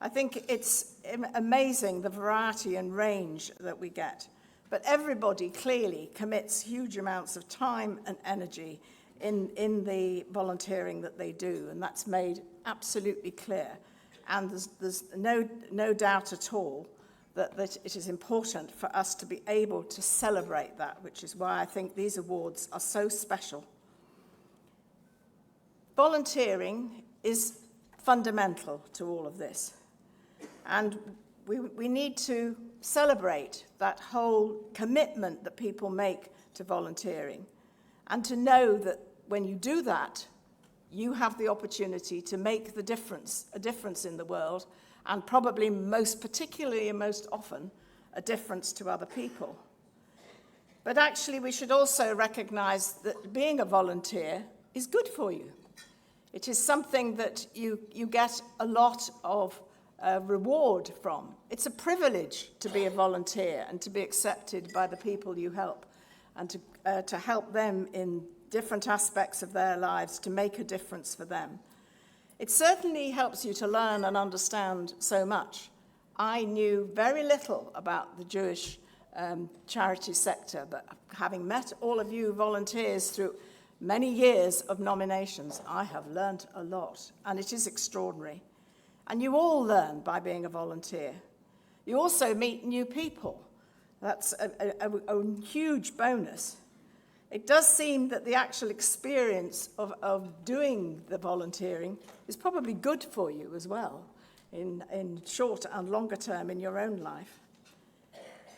Speaker 1: I think it's amazing the variety and range that we get, but everybody clearly commits huge amounts of time and energy in the volunteering that they do, and that's made absolutely clear. And there's no doubt at all that it is important for us to be able to celebrate that, which is why I think these awards are so special. Volunteering is fundamental to all of this, and we need to celebrate that whole commitment that people make to volunteering, and to know that when you do that, you have the opportunity to make a difference in the world, and probably most particularly and most often, a difference to other people. But actually, we should also recognize that being a volunteer is good for you. It is something that you get a lot of reward from. It's a privilege to be a volunteer and to be accepted by the people you help, and to help them in different aspects of their lives, to make a difference for them. It certainly helps you to learn and understand so much. I knew very little about the Jewish charity sector, but having met all of you volunteers through many years of nominations, I have learned a lot, and it is extraordinary. And you all learn by being a volunteer. You also meet new people. That's a huge bonus. It does seem that the actual experience of doing the volunteering is probably good for you as well, in short and longer term in your own life.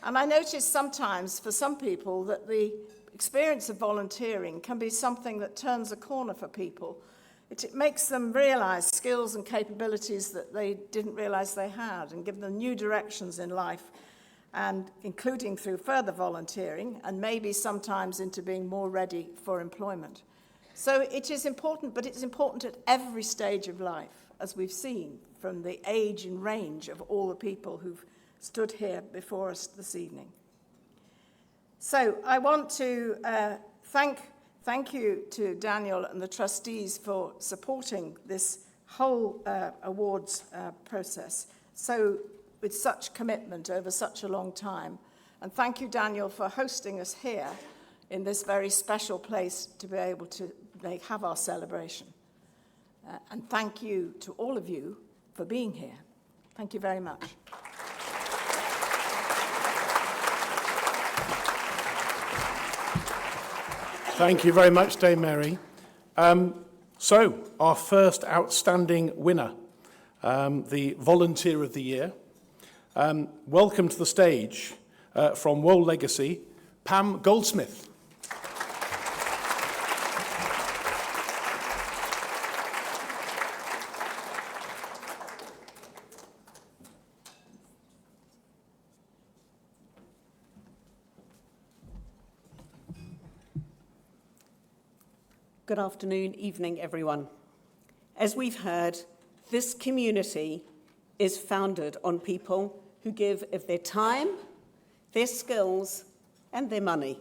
Speaker 1: And I notice sometimes for some people that the experience of volunteering can be something that turns a corner for people. It makes them realize skills and capabilities that they didn't realize they had, and give them new directions in life, and including through further volunteering, and maybe sometimes into being more ready for employment. So it is important, but it's important at every stage of life, as we've seen from the age and range of all the people who've stood here before us this evening. So I want to thank you to Daniel and the trustees for supporting this whole awards process with such commitment over such a long time. And thank you, Daniel, for hosting us here in this very special place to be able to have our celebration. And thank you to all of you for being here. Thank you very much.
Speaker 2: Thank you very much, Dame Mary. So, our first outstanding winner, the Volunteer of the Year. Welcome to the stage from Wold Legacy, Pam Goldsmith.
Speaker 3: Good afternoon, evening, everyone. As we've heard, this community is founded on people who give of their time, their skills, and their money.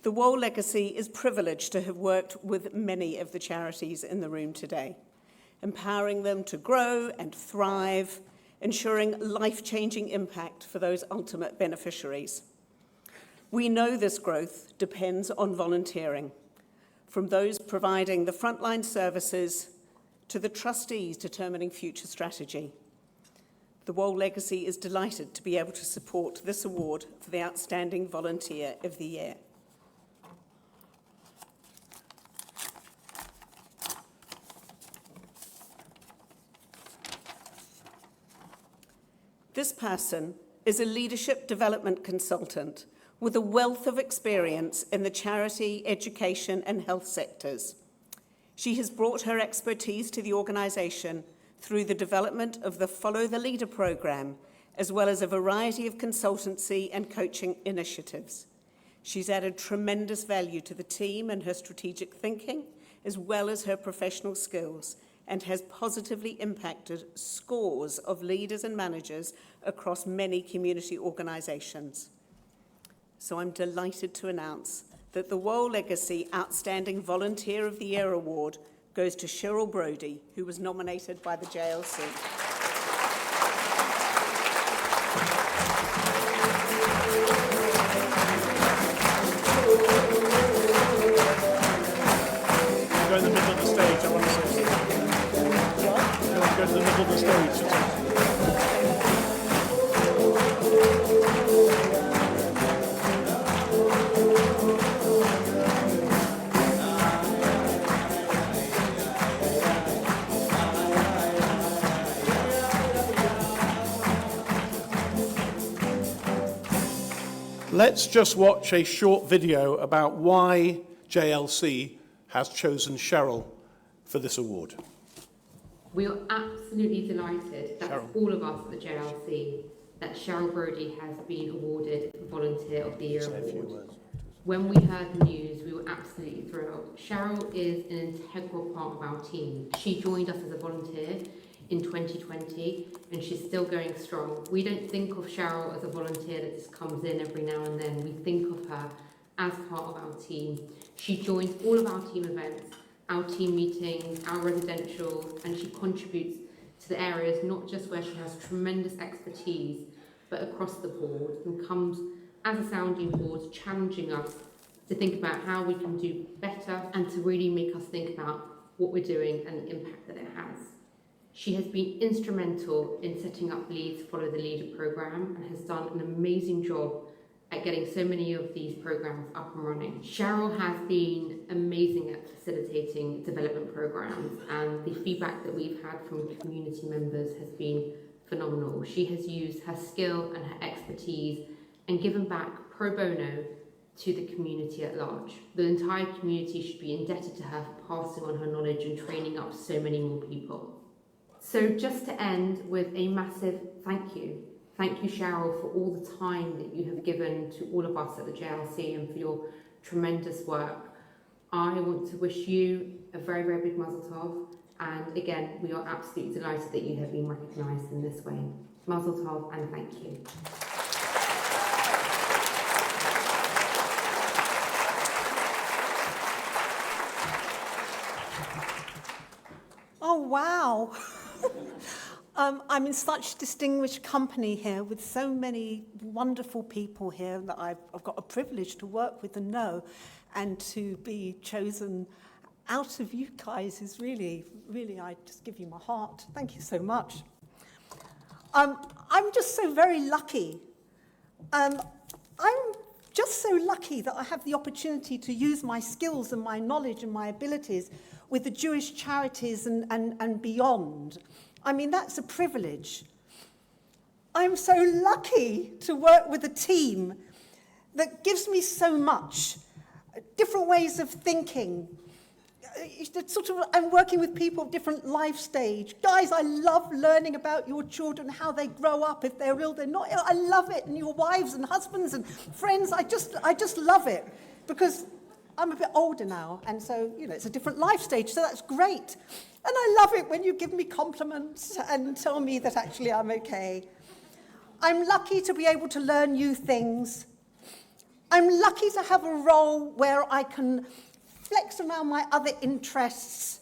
Speaker 3: The Wold Legacy is privileged to have worked with many of the charities in the room today, empowering them to grow and thrive, ensuring life-changing impact for those ultimate beneficiaries. We know this growth depends on volunteering, from those providing the frontline services to the trustees determining future strategy. The Wold Legacy is delighted to be able to support this award for the Outstanding Volunteer of the Year. This person is a leadership development consultant with a wealth of experience in the charity, education, and health sectors. She has brought her expertise to the organisation through the development of the Follow the Leader programme as well as a variety of consultancy and coaching initiatives. She's added tremendous value to the team and her strategic thinking, as well as her professional skills, and has positively impacted scores of leaders and managers across many community organisations. So I'm delighted to announce that the Wohl Legacy Outstanding Volunteer of the Year Award goes to Cheryl Brodie, who was nominated by the JLC.
Speaker 2: Go in the middle of the stage, I want to say something. Go to the middle of the stage. Let's just watch a short video about why JLC has chosen Cheryl for this award.
Speaker 5: We are absolutely delighted, that's
Speaker 2: Cheryl.
Speaker 5: all of us at the JLC, that Cheryl Brodie has been awarded the Volunteer of the Year Award. When we heard the news, we were absolutely thrilled. Cheryl is an integral part of our team. She joined us as a volunteer in 2020 and she's still going strong. We don't think of Cheryl as a volunteer that just comes in every now and then. We think of her as part of our team. She joins all of our team events, our team meetings, our residentials, and she contributes to the areas not just where she has tremendous expertise, but across the board, and comes as a sounding board challenging us to think about how we can do better and to really make us think about what we're doing and the impact that it has. She has been instrumental in setting up Leeds Follow the Leader programme and has done an amazing job at getting so many of these programmes up and running. Cheryl has been amazing at facilitating development programmes, and the feedback that we've had from community members has been phenomenal. She has used her skill and her expertise and given back pro bono to the community at large. The entire community should be indebted to her for passing on her knowledge and training up so many more people. So just to end with a massive thank you. Thank you, Cheryl, for all the time that you have given to all of us at the JLC and for your tremendous work. I want to wish you a very, very big mazel tov. And again, we are absolutely delighted that you have been recognised in this way. Mazel tov and thank you.
Speaker 1: Oh, wow. I'm in such distinguished company here with so many wonderful people here that I've got a privilege to work with and know, and to be chosen out of you guys is really, really, I just give you my heart. Thank you so much. I'm just so very lucky. I'm just so lucky that I have the opportunity to use my skills and my knowledge and my abilities with the Jewish charities and beyond. I mean, that's a privilege. I'm so lucky to work with a team that gives me so much, different ways of thinking. I'm working with people of different life stage. Guys, I love learning about your children, how they grow up, if they're ill, they're not ill. I love it. And your wives and husbands and friends, I just love it, because I'm a bit older now, and so, it's a different life stage, so that's great. And I love it when you give me compliments and tell me that actually I'm okay. I'm lucky to be able to learn new things. I'm lucky to have a role where I can flex around my other interests.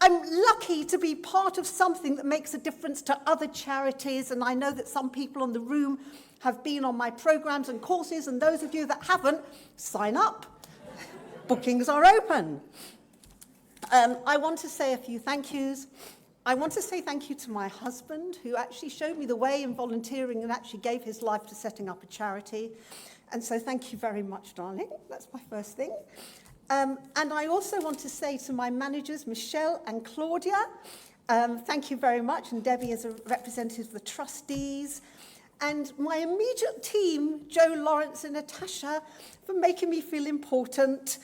Speaker 1: I'm lucky to be part of something that makes a difference to other charities, and I know that some people in the room have been on my programs and courses, and those of you that haven't, sign up. Bookings are open. I want to say a few thank yous. I want to say thank you to my husband, who actually showed me the way in volunteering and actually gave his life to setting up a charity. And so thank you very much, darling. That's my first thing. And I also want to say to my managers, Michelle and Claudia, thank you very much, and Debbie as a representative of the trustees, and my immediate team, Joe, Lawrence and Natasha, for making me feel important,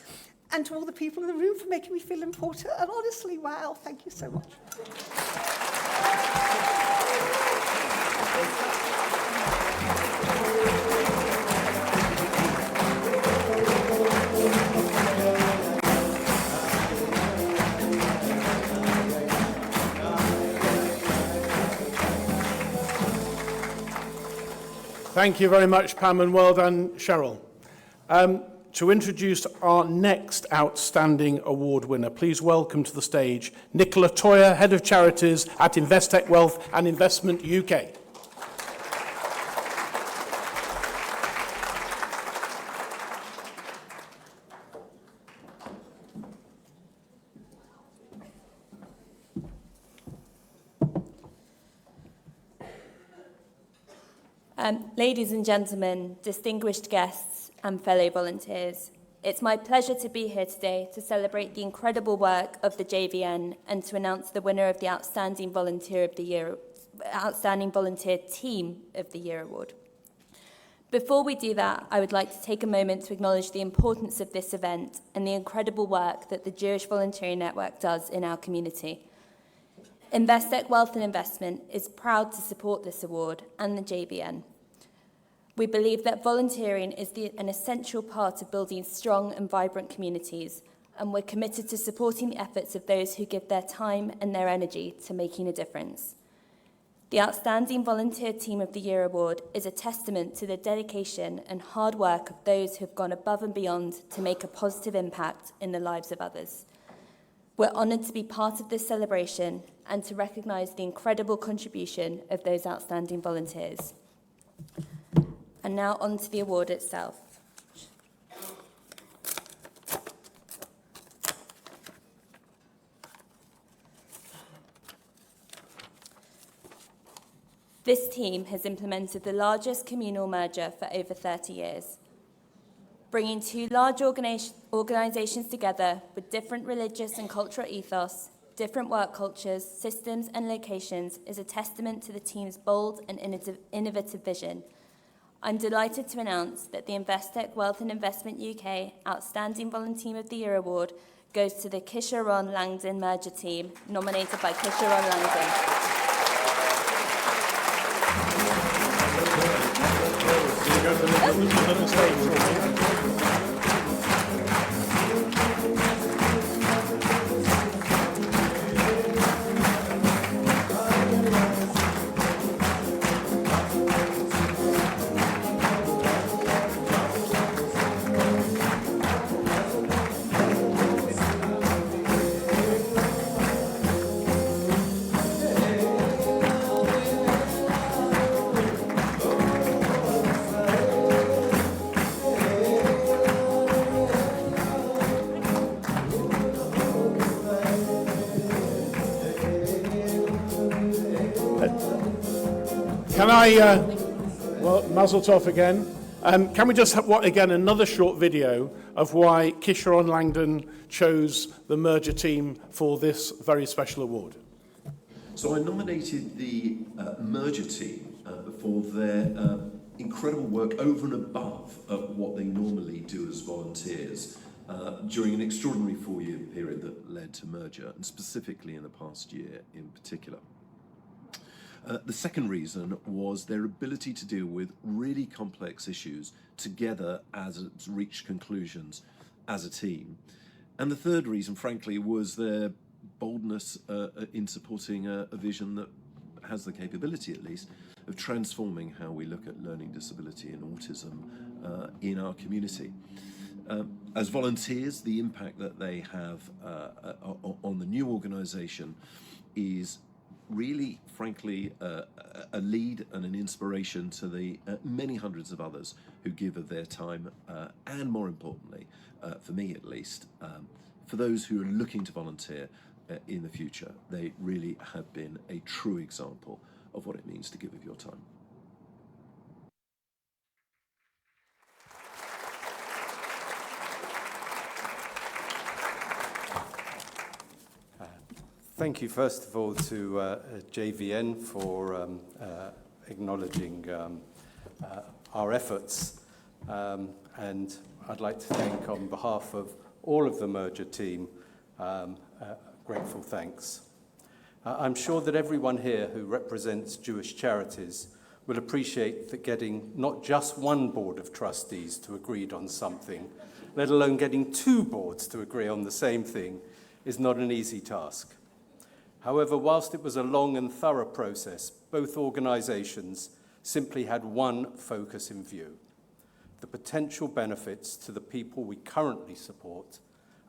Speaker 1: and to all the people in the room for making me feel important. And honestly, wow, thank you so much.
Speaker 2: Thank you very much, Pam, and well done, Cheryl. To introduce our next outstanding award winner, please welcome to the stage Nicola Toyer, Head of Charities at Investec Wealth and Investment UK.
Speaker 6: Ladies and gentlemen, distinguished guests and fellow volunteers, it's my pleasure to be here today to celebrate the incredible work of the JVN and to announce the winner of the Outstanding Volunteer Team of the Year award. Before we do that, I would like to take a moment to acknowledge the importance of this event and the incredible work that the Jewish Volunteering Network does in our community. Investec Wealth and Investment is proud to support this award and the JVN. We believe that volunteering is an essential part of building strong and vibrant communities, and we're committed to supporting the efforts of those who give their time and their energy to making a difference. The Outstanding Volunteer Team of the Year award is a testament to the dedication and hard work of those who have gone above and beyond to make a positive impact in the lives of others. We're honoured to be part of this celebration and to recognise the incredible contribution of those outstanding volunteers. And now on to the award itself. This team has implemented the largest communal merger for over 30 years. Bringing two large organisations together with different religious and cultural ethos, different work cultures, systems and locations is a testament to the team's bold and innovative vision. I'm delighted to announce that the Investec Wealth and Investment UK Outstanding Volunteer of the Year award goes to the Kisharon Langdon merger team, nominated by Kisharon Langdon.
Speaker 2: Can I, well, Mazel Tov again. Can we just have, again, another short video of why Kisharon Langdon chose the merger team for this very special award?
Speaker 7: So I nominated the merger team for their incredible work over and above what they normally do as volunteers during an extraordinary 4-year period that led to merger, and specifically in the past year in particular. The second reason was their ability to deal with really complex issues together as it's reached conclusions as a team. And the third reason, frankly, was their boldness in supporting a vision that has the capability, at least, of transforming how we look at learning disability and autism in our community. As volunteers, the impact that they have on the new organisation is really, frankly, a lead and an inspiration to the many hundreds of others who give of their time, and more importantly, for me at least, for those who are looking to volunteer in the future. They really have been a true example of what it means to give of your time.
Speaker 9: Thank you, first of all, to JVN for acknowledging our efforts. And I'd like to thank, on behalf of all of the merger team, grateful thanks. I'm sure that everyone here who represents Jewish charities will appreciate that getting not just one board of trustees to agree on something, let alone getting two boards to agree on the same thing, is not an easy task. However, whilst it was a long and thorough process, both organisations simply had one focus in view: the potential benefits to the people we currently support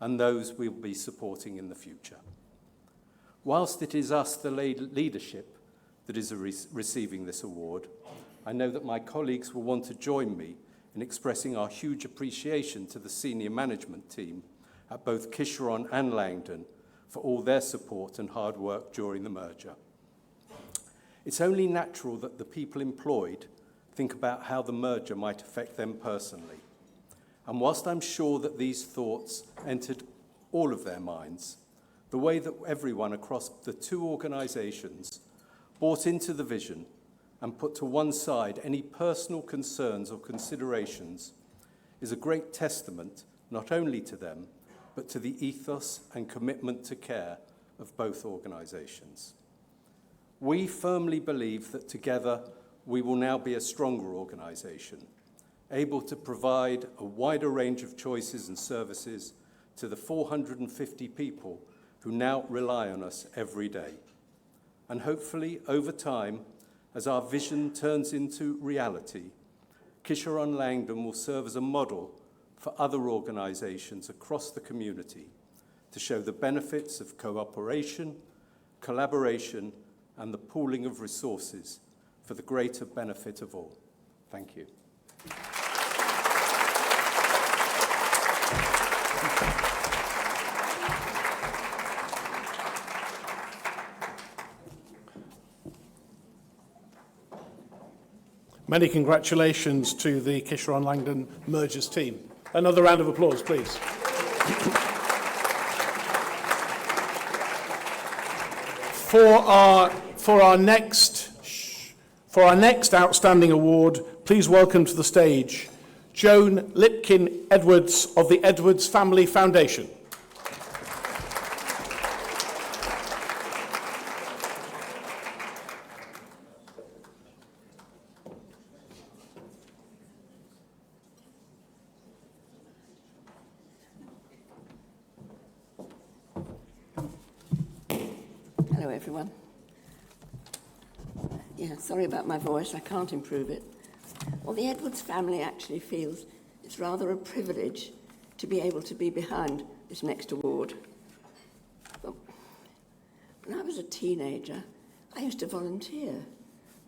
Speaker 9: and those we'll be supporting in the future. Whilst it is us, the leadership, that is receiving this award, I know that my colleagues will want to join me in expressing our huge appreciation to the senior management team at both Kisharon and Langdon for all their support and hard work during the merger. It's only natural that the people employed think about how the merger might affect them personally. And whilst I'm sure that these thoughts entered all of their minds, the way that everyone across the two organisations bought into the vision and put to one side any personal concerns or considerations is a great testament not only to them, but to the ethos and commitment to care of both organisations. We firmly believe that together we will now be a stronger organisation, able to provide a wider range of choices and services to the 450 people who now rely on us every day. And hopefully, over time, as our vision turns into reality, Kisharon Langdon will serve as a model for other organisations across the community to show the benefits of cooperation, collaboration, and the pooling of resources for the greater benefit of all. Thank you.
Speaker 2: Many congratulations to the Kisharon Langdon Mergers team. Another round of applause, please. For our next outstanding award, please welcome to the stage Joan Lipkin Edwards of the Edwards Family Foundation.
Speaker 20: Hello, everyone. Yeah, sorry about my voice. I can't improve it. Well, the Edwards family actually feels it's rather a privilege to be able to be behind this next award. But when I was a teenager, I used to volunteer.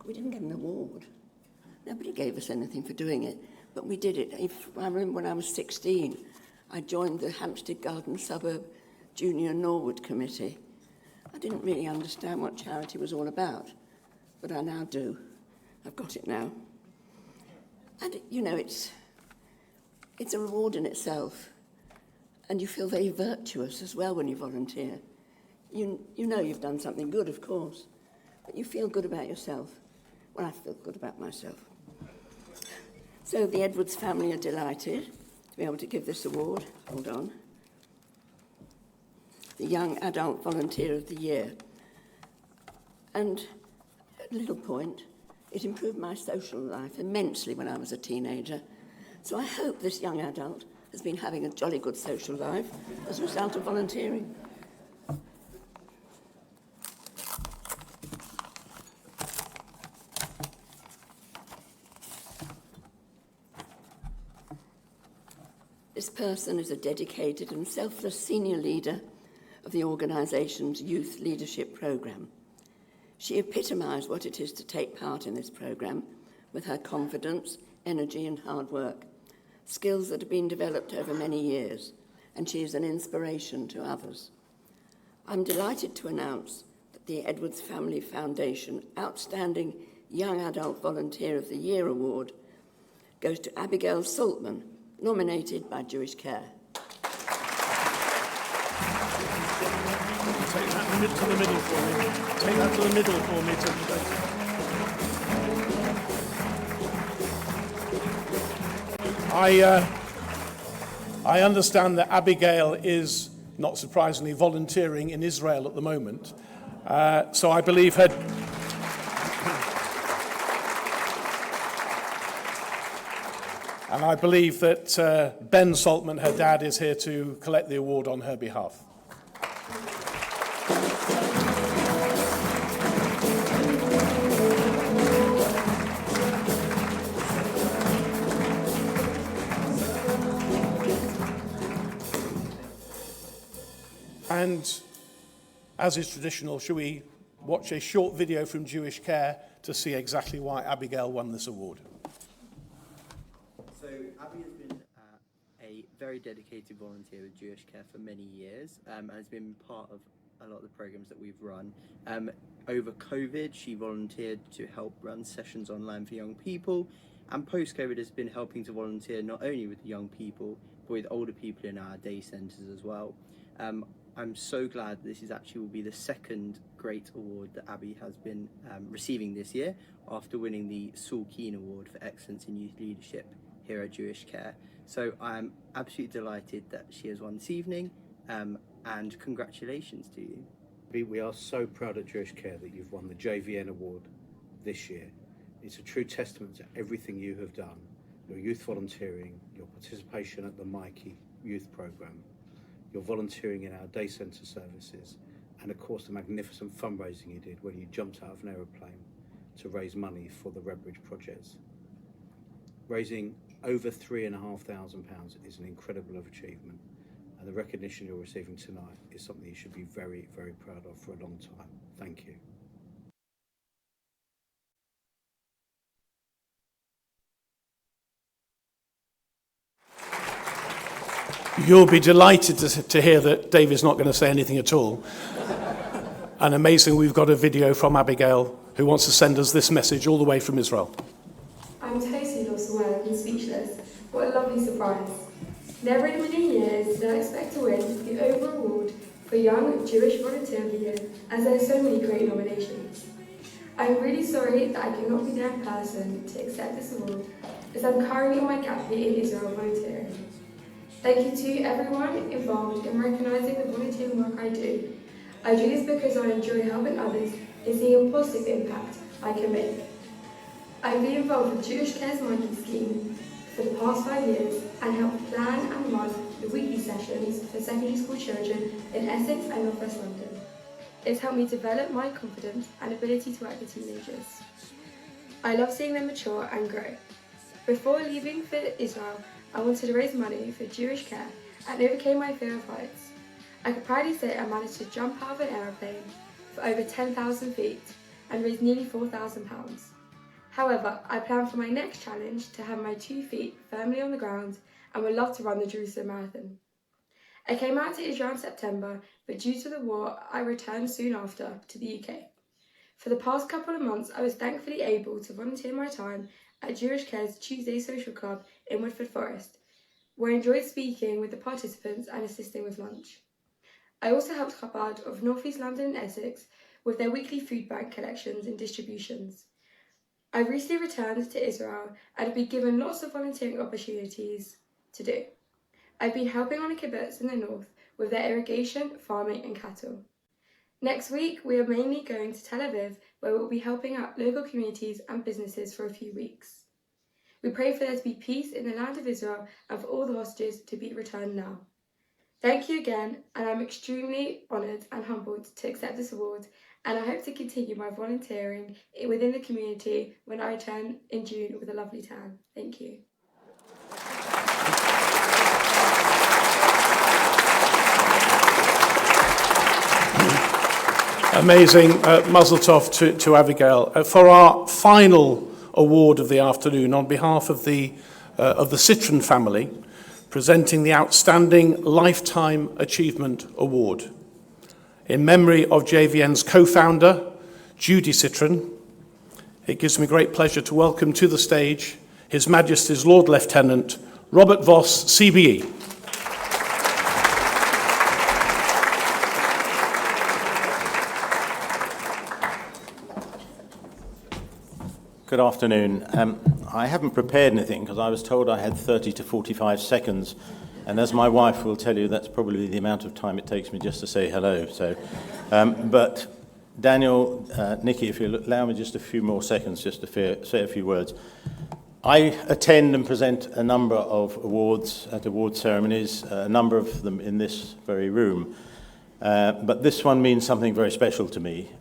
Speaker 20: We didn't get an award. Nobody gave us anything for doing it, but we did it. I remember when I was 16, I joined the Hampstead Garden Suburb Junior Norwood Committee. I didn't really understand what charity was all about, but I now do. I've got it now. And, you know, it's a reward in itself, and you feel very virtuous as well when you volunteer. You know you've done something good, of course, but you feel good about yourself. Well, I feel good about myself. So the Edwards family are delighted to be able to give this award. Hold on. The Young Adult Volunteer of the Year. And a little point, it improved my social life immensely when I was a teenager. So I hope this young adult has been having a jolly good social life as a result of volunteering. This person is a dedicated and selfless senior leader of the organisation's youth leadership programme. She epitomised what it is to take part in this programme with her confidence, energy and hard work, skills that have been developed over many years, and she is an inspiration to others. I'm delighted to announce that the Edwards Family Foundation Outstanding Young Adult Volunteer of the Year Award goes to Abigail Saltman, nominated by Jewish Care.
Speaker 2: Take that to the middle for me. Take that to the middle for me. I understand that Abigail is, not surprisingly, volunteering in Israel at the moment. So I believe her... And I believe that Ben Saltman, her dad, is here to collect the award on her behalf. And as is traditional, shall we watch a short video from Jewish Care to see exactly why Abigail won this award?
Speaker 8: So Abby has been a very dedicated volunteer with Jewish Care for many years and has been part of a lot of the programs that we've run. Over COVID, she volunteered to help run sessions online for young people, and post-COVID has been helping to volunteer not only with young people, but with older people in our day centres as well. I'm so glad this is actually will be the second great award that Abby has been receiving this year, after winning the Saul Keane Award for Excellence in Youth Leadership here at Jewish Care. So I'm absolutely delighted that she has won this evening, and congratulations to you.
Speaker 10: We are so proud at Jewish Care that you've won the JVN Award this year. It's a true testament to everything you have done, your youth volunteering, your participation at the Mikey Youth Programme, your volunteering in our day centre services, and of course the magnificent fundraising you did when you jumped out of an aeroplane to raise money for the Redbridge projects. Raising over £3,500 is an incredible achievement, and the recognition you're receiving tonight is something you should be very, very proud of for a long time. Thank you.
Speaker 2: You'll be delighted to hear that Dave is not going to say anything at all. And amazing, we've got a video from Abigail, who wants to send us this message all the way from Israel.
Speaker 15: I'm totally lost for words and speechless. What a lovely surprise. Never in a million years did I expect to win the overall award for Young Jewish Volunteer of the Year, as there are so many great nominations. I'm really sorry that I cannot be there in person to accept this award, as I'm currently on my gap year in Israel volunteering. Thank you to everyone involved in recognising the volunteering work I do. I do this because I enjoy helping others and seeing a positive impact I can make. I've been involved with Jewish Care's Mikey scheme for the past 5 years and helped plan and run the weekly sessions for secondary school children in Essex and North West London. It's helped me develop my confidence and ability to work with teenagers. I love seeing them mature and grow. Before leaving for Israel, I wanted to raise money for Jewish Care and overcame my fear of heights. I could proudly say I managed to jump out of an aeroplane for over 10,000 feet and raise nearly £4,000. However, I plan for my next challenge to have my 2 feet firmly on the ground and would love to run the Jerusalem Marathon. I came out to Israel in September, but due to the war, I returned soon after to the UK. For the past couple of months, I was thankfully able to volunteer my time at Jewish Care's Tuesday Social Club in Woodford Forest, where I enjoyed speaking with the participants and assisting with lunch. I also helped Chabad of North East London and Essex with their weekly food bank collections and distributions. I recently returned to Israel and have been given lots of volunteering opportunities to do. I've been helping on a kibbutz in the north with their irrigation, farming and cattle. Next week, we are mainly going to Tel Aviv, where we'll be helping out local communities and businesses for a few weeks. We pray for there to be peace in the land of Israel and for all the hostages to be returned now. Thank you again, and I'm extremely honoured and humbled to accept this award, and I hope to continue my volunteering within the community when I return in June with a lovely tan. Thank you.
Speaker 2: Amazing. Mazel tov to Abigail. For our final award of the afternoon, on behalf of the Citron family, presenting the Outstanding Lifetime Achievement Award. In memory of JVN's co-founder, Judy Citron, it gives me great pleasure to welcome to the stage His Majesty's Lord Lieutenant Robert Voss, CBE.
Speaker 24: Good afternoon. I haven't prepared anything because I was told I had 30 to 45 seconds, and as my wife will tell you, that's probably the amount of time it takes me just to say hello. So, but Daniel, Nikki, if you allow me just a few more seconds just to say a few words. I attend and present a number of awards at award ceremonies, a number of them in this very room. But this one means something very special to me,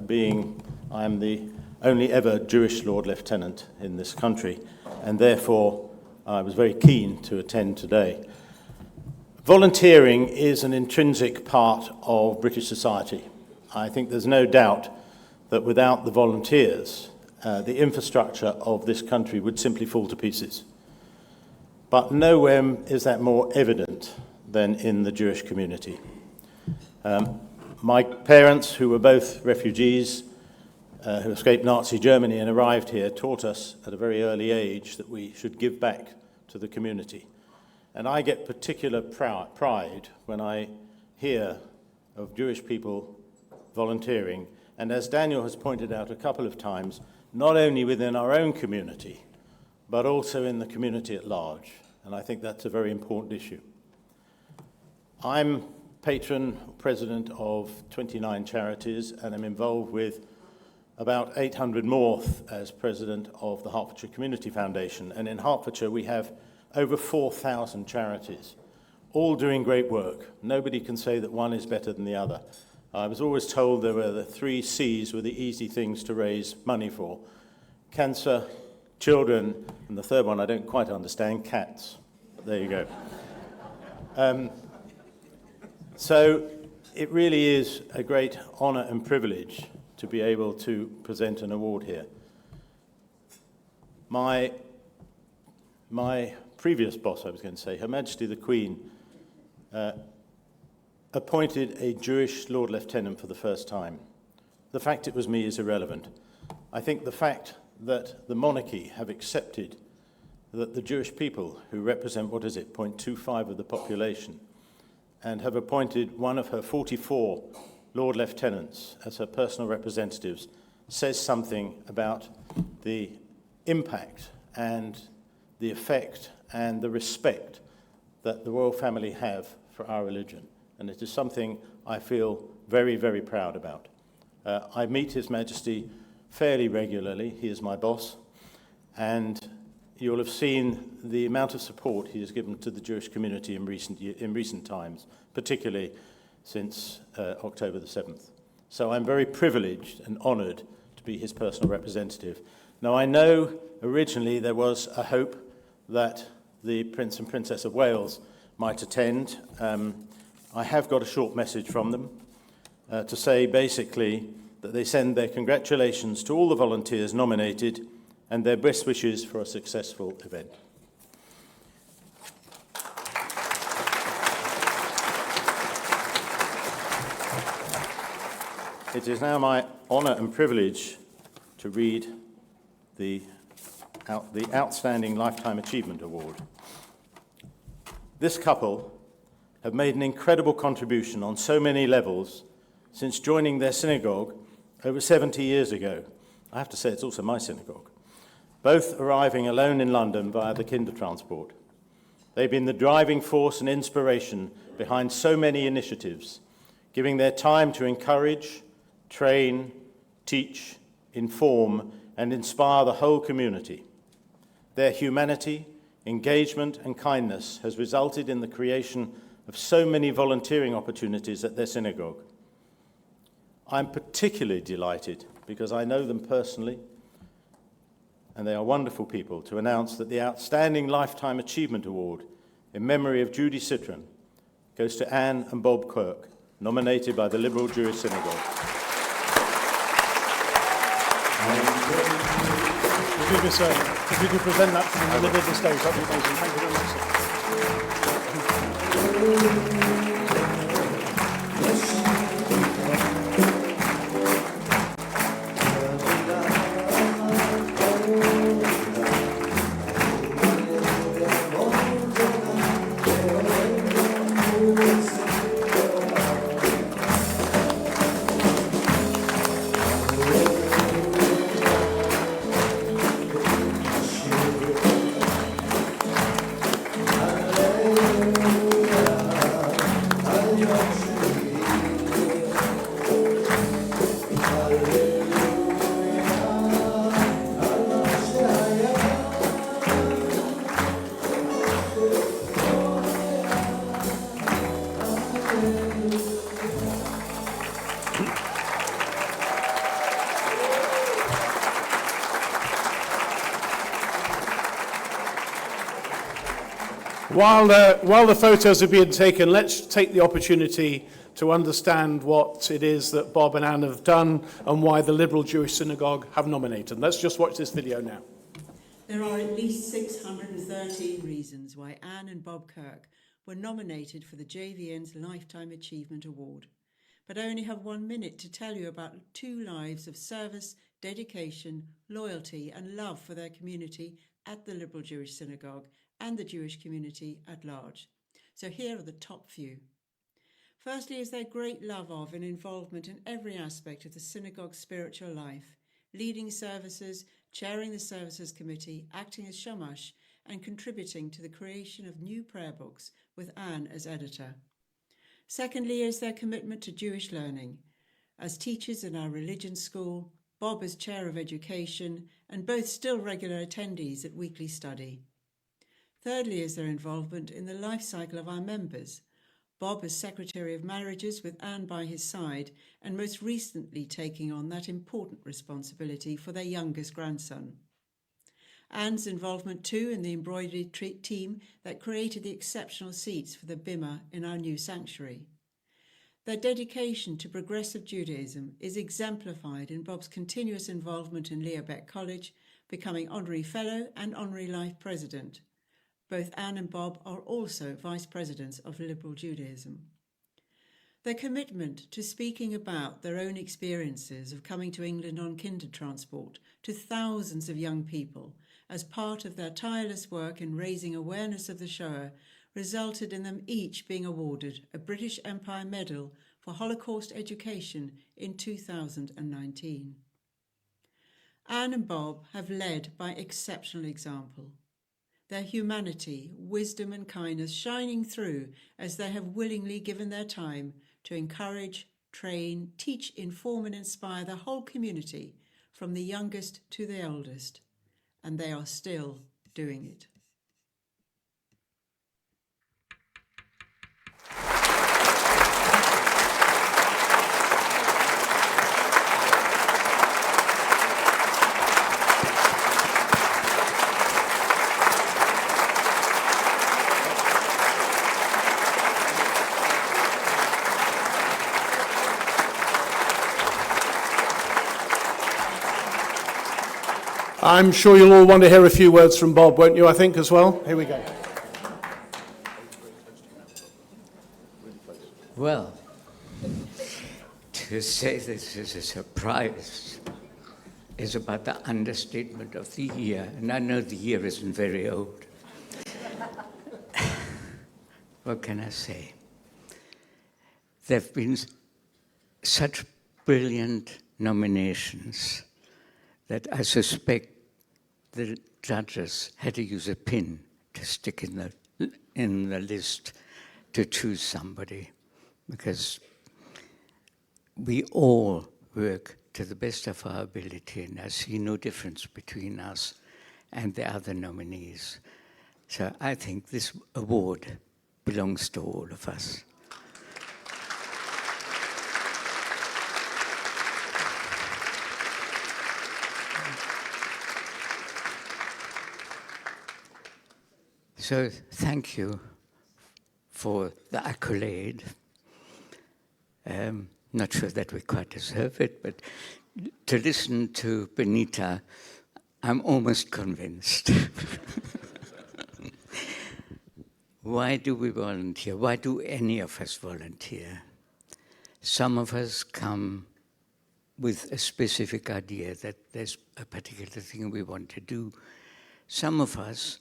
Speaker 24: being I am the only ever Jewish Lord Lieutenant in this country, and therefore I was very keen to attend today. Volunteering is an intrinsic part of British society. I think there's no doubt that without the volunteers, the infrastructure of this country would simply fall to pieces. But nowhere is that more evident than in the Jewish community. My parents, who were both refugees, who escaped Nazi Germany and arrived here, taught us at a very early age that we should give back to the community. And I get particular pride when I hear of Jewish people volunteering, and as Daniel has pointed out a couple of times, not only within our own community, but also in the community at large. And I think that's a very important issue. I'm patron, president of 29 charities, and I'm involved with about 800 more as president of the Hertfordshire Community Foundation. And in Hertfordshire, we have over 4,000 charities, all doing great work. Nobody can say that one is better than the other. I was always told there were the 3 C's were the easy things to raise money for: cancer, children, and the third one I don't quite understand, cats. But there you go. So it really is a great honour and privilege to be able to present an award here. My previous boss, I was going to say, Her Majesty the Queen, appointed a Jewish Lord Lieutenant for the first time. The fact it was me is irrelevant. I think the fact that the monarchy have accepted that the Jewish people, who represent, 0.25 of the population, and have appointed one of her 44 Lord Lieutenants as her personal representatives, says something about the impact and the effect and the respect that the royal family have for our religion. And it is something I feel very, very proud about. I meet His Majesty fairly regularly. He is my boss. And you'll have seen the amount of support he has given to the Jewish community in recent times, particularly since October the 7th. So I'm very privileged and honoured to be his personal representative. Now, I know originally there was a hope that the Prince and Princess of Wales might attend. I have got a short message from them to say basically that they send their congratulations to all the volunteers nominated and their best wishes for a successful event. It is now my honour and privilege to read the Outstanding Lifetime Achievement Award. This couple have made an incredible contribution on so many levels since joining their synagogue over 70 years ago. I have to say it's also my synagogue. Both arriving alone in London via the Kindertransport. They've been the driving force and inspiration behind so many initiatives, giving their time to encourage, train, teach, inform, and inspire the whole community. Their humanity, engagement, and kindness has resulted in the creation of so many volunteering opportunities at their synagogue. I'm particularly delighted, because I know them personally, and they are wonderful people, to announce that the Outstanding Lifetime Achievement Award in memory of Judy Citron goes to Anne and Bob Quirk, nominated by the Liberal Jewish Synagogue.
Speaker 2: If you could present that from the middle of the stage, that would be amazing. Thank you very much, sir. While the photos are being taken, let's take the opportunity to understand what it is that Bob and Anne have done and why the Liberal Jewish Synagogue have nominated them. Let's just watch this video now.
Speaker 11: There are at least 613 reasons why Anne and Bob Kirk were nominated for the JVN's Lifetime Achievement Award. But I only have 1 minute to tell you about 2 lives of service, dedication, loyalty and love for their community at the Liberal Jewish Synagogue and the Jewish community at large. So here are the top few. Firstly is their great love of and involvement in every aspect of the synagogue's spiritual life, leading services, chairing the services committee, acting as shamash, and contributing to the creation of new prayer books with Anne as editor. Secondly is their commitment to Jewish learning, as teachers in our religion school, Bob as chair of education, and both still regular attendees at weekly study. Thirdly is their involvement in the life cycle of our members, Bob as Secretary of Marriages with Anne by his side, and most recently taking on that important responsibility for their youngest grandson. Anne's involvement too in the embroidery team that created the exceptional seats for the bimah in our new sanctuary. Their dedication to progressive Judaism is exemplified in Bob's continuous involvement in Leobeck College, becoming Honorary Fellow and Honorary Life President. Both Anne and Bob are also Vice Presidents of Liberal Judaism. Their commitment to speaking about their own experiences of coming to England on Kindertransport to thousands of young people as part of their tireless work in raising awareness of the Shoah resulted in them each being awarded a British Empire Medal for Holocaust education in 2019. Anne and Bob have led by exceptional example, their humanity, wisdom and kindness shining through as they have willingly given their time to encourage, train, teach, inform and inspire the whole community from the youngest to the eldest. And they are still doing it.
Speaker 2: I'm sure you'll all want to hear a few words from Bob, won't you, I think, as well? Here we go.
Speaker 13: Well, to say this is a surprise is about the understatement of the year, and I know the year isn't very old. What can I say? There have been such brilliant nominations that I suspect the judges had to use a pin to stick in the list to choose somebody, because we all work to the best of our ability, and I see no difference between us and the other nominees. So I think this award belongs to all of us. So thank you for the accolade. Not sure that we quite deserve it, but to listen to Benita, I'm almost convinced. Why do we volunteer? Why do any of us volunteer? Some of us come with a specific idea that there's a particular thing we want to do. Some of us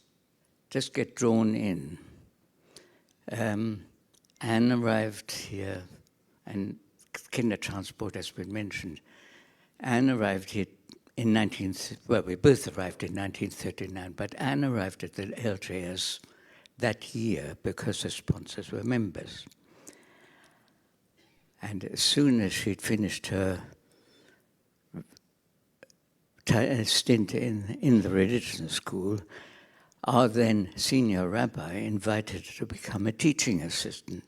Speaker 13: just get drawn in. Anne arrived here, and Kindertransport has been mentioned. Anne arrived here in we both arrived in 1939, but Anne arrived at the LJS that year because her sponsors were members. And as soon as she'd finished her stint in the religion school, our then senior rabbi invited her to become a teaching assistant.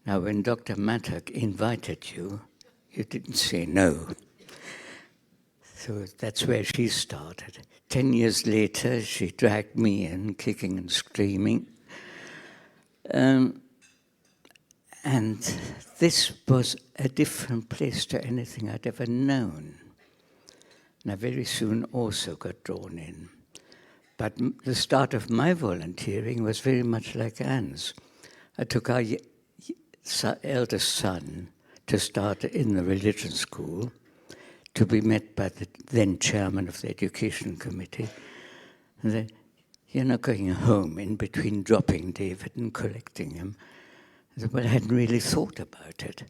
Speaker 13: Now, when Dr. Mattock invited you, you didn't say no. So that's where she started. 10 years later, she dragged me in, kicking and screaming. And this was a different place to anything I'd ever known. And I very soon also got drawn in. But the start of my volunteering was very much like Anne's. I took our eldest son to start in the religion school, to be met by the then chairman of the education committee. And they, "You're not going home in between dropping David and collecting him." I said, "Well, I hadn't really thought about it."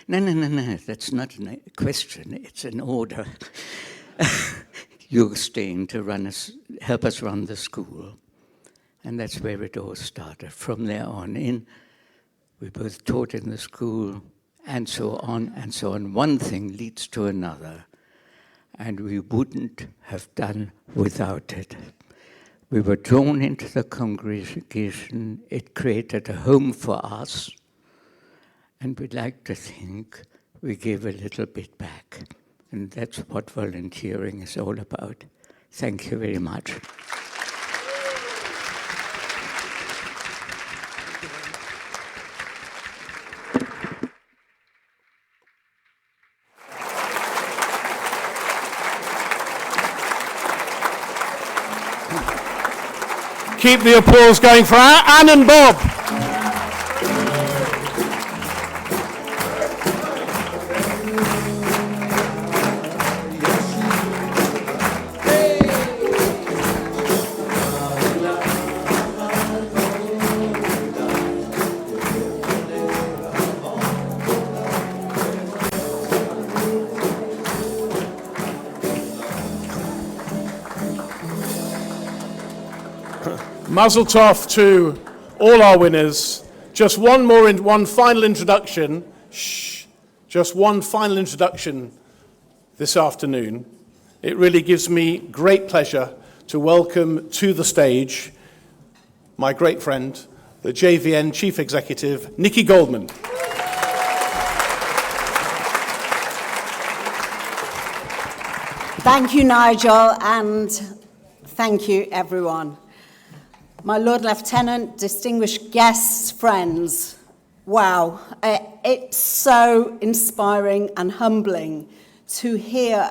Speaker 13: No, that's not a question, it's an order. You're staying to help us run the school. And that's where it all started. From there on in, we both taught in the school, and so on and so on. One thing leads to another, and we wouldn't have done without it. We were drawn into the congregation. It created a home for us, and we'd like to think we gave a little bit back. And that's what volunteering is all about. Thank you very much.
Speaker 2: Keep the applause going for Anne and Bob. Mazel tov to all our winners. Just one final introduction. Just one final introduction this afternoon. It really gives me great pleasure to welcome to the stage my great friend, the JVN Chief Executive, Nikki Goldman.
Speaker 3: Thank you, Nigel, and thank you, everyone. My Lord Lieutenant, distinguished guests, friends, wow, it's so inspiring and humbling to hear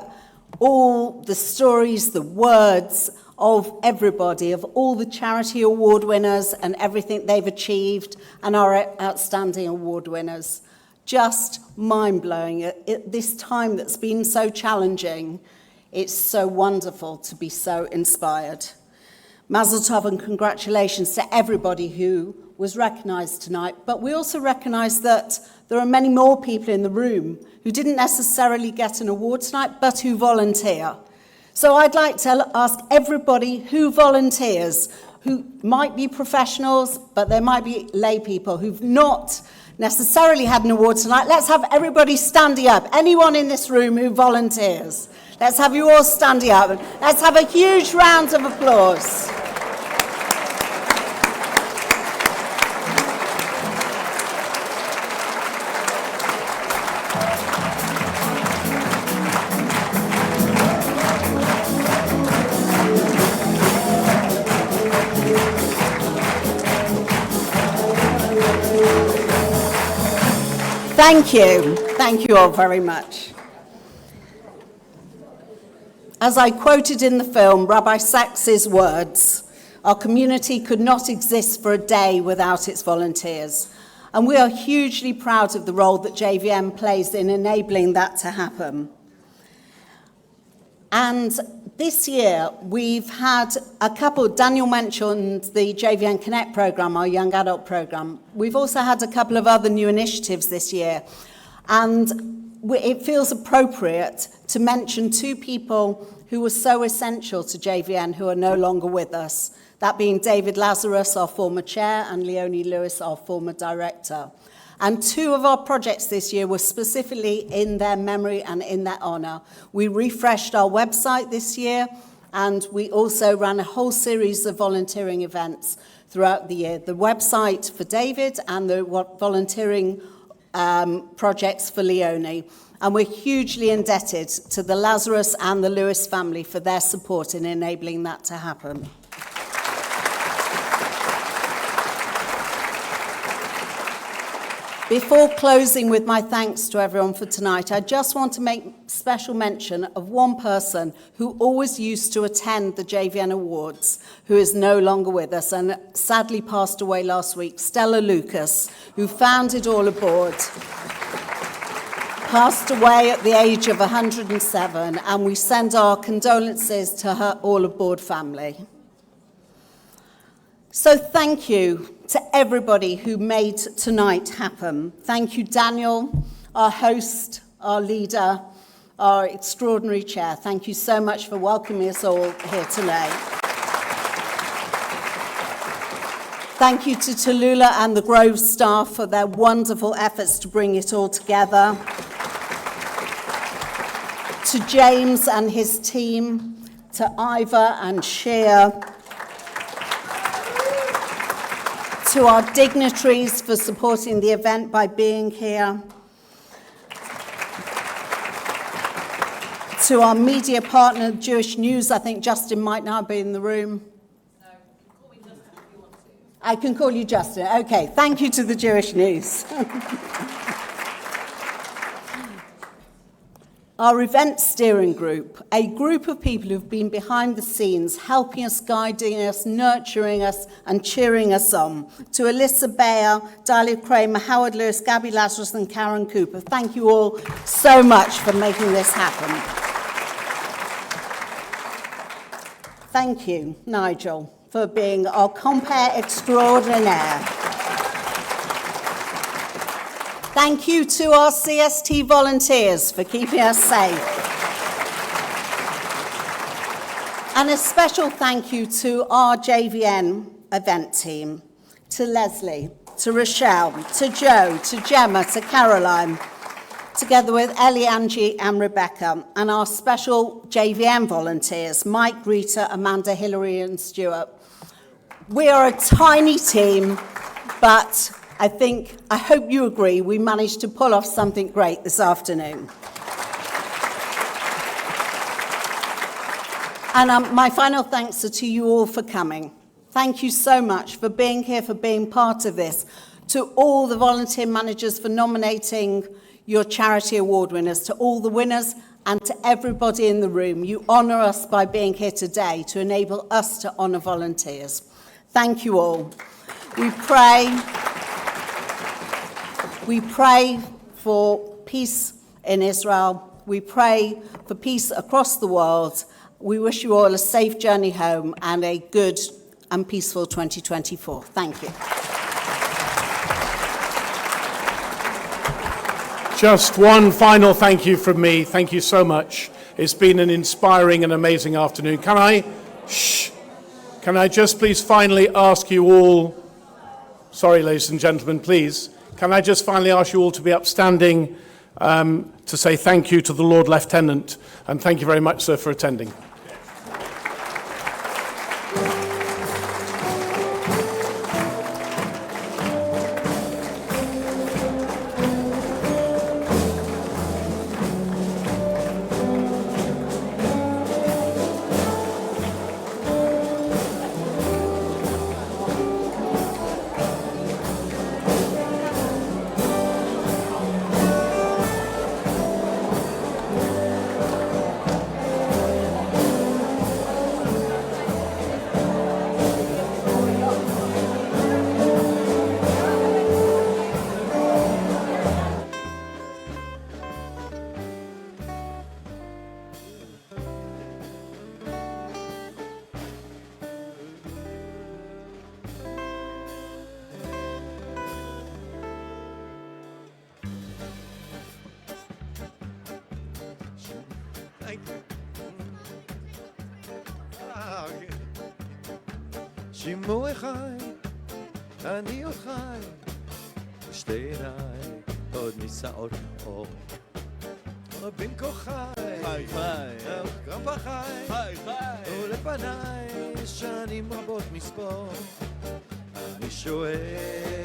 Speaker 3: all the stories, the words of everybody, of all the charity award winners and everything they've achieved, and our outstanding award winners. Just mind-blowing. At this time that's been so challenging, it's so wonderful to be so inspired. Mazel tov and congratulations to everybody who was recognised tonight. But we also recognise that there are many more people in the room who didn't necessarily get an award tonight, but who volunteer. So I'd like to ask everybody who volunteers, who might be professionals, but there might be lay people who've not necessarily had an award tonight. Let's have everybody standing up. Anyone in this room who volunteers. Let's have you all standing up. Let's have a huge round of applause. Thank you. Thank you all very much. As I quoted in the film, Rabbi Sachs's words, our community could not exist for a day without its volunteers. And we are hugely proud of the role that JVN plays in enabling that to happen. And this year, we've had a couple, Daniel mentioned the JVN Connect programme, our young adult programme. We've also had a couple of other new initiatives this year. And it feels appropriate to mention two people who were so essential to JVN who are no longer with us, that being David Lazarus, our former chair, and Leonie Lewis, our former director. And two of our projects this year were specifically in their memory and in their honour. We refreshed our website this year, and we also ran a whole series of volunteering events throughout the year. The website for David and the volunteering projects for Leonie. And we're hugely indebted to the Lazarus and the Lewis family for their support in enabling that to happen. Before closing with my thanks to everyone for tonight, I just want to make special mention of one person who always used to attend the JVN Awards, who is no longer with us and sadly passed away last week, Stella Lucas, who founded All Aboard, passed away at the age of 107, and we send our condolences to her All Aboard family. So thank you to everybody who made tonight happen. Thank you, Daniel, our host, our leader, our extraordinary chair. Thank you so much for welcoming us all here tonight. Thank you to Tallulah and the Grove staff for their wonderful efforts to bring it all together. To James and his team, to Ivor and Shea, to our dignitaries for supporting the event by being here, to our media partner, Jewish News. I think Justin might now be in the room. No, you can call me Justin if you want to. I can call you Justin. Okay, thank you to the Jewish News. Our event steering group, a group of people who've been behind the scenes, helping us, guiding us, nurturing us, and cheering us on. To Alyssa Bayer, Dalia Kramer, Howard Lewis, Gabby Lazarus, and Karen Cooper. Thank you all so much for making this happen. Thank you, Nigel, for being our compere extraordinaire. Thank you to our CST volunteers for keeping us safe. And a special thank you to our JVN event team, to Leslie, to Rochelle, to Joe, to Gemma, to Caroline, together with Ellie, Angie and Rebecca, and our special JVN volunteers, Mike, Rita, Amanda, Hilary and Stuart. We are a tiny team, but I hope you agree, we managed to pull off something great this afternoon. And my final thanks are to you all for coming. Thank you so much for being here, for being part of this. To all the volunteer managers for nominating your charity award winners, to all the winners and to everybody in the room. You honour us by being here today to enable us to honour volunteers. Thank you all. We pray for peace in Israel. We pray for peace across the world. We wish you all a safe journey home and a good and peaceful 2024. Thank you.
Speaker 2: Just one final thank you from me. Thank you so much. It's been an inspiring and amazing afternoon. Can I just please finally ask you all, sorry ladies and gentlemen, please, can I just finally ask you all to be upstanding to say thank you to the Lord Lieutenant, and thank you very much, sir, for attending.
Speaker 16: שימור חי, אני עוד חי, שתי עיניי עוד נישאות אור. בין כוחי, חי חי, גם בחי, חי חי, ולפניי שנים רבות מספור. אני שואל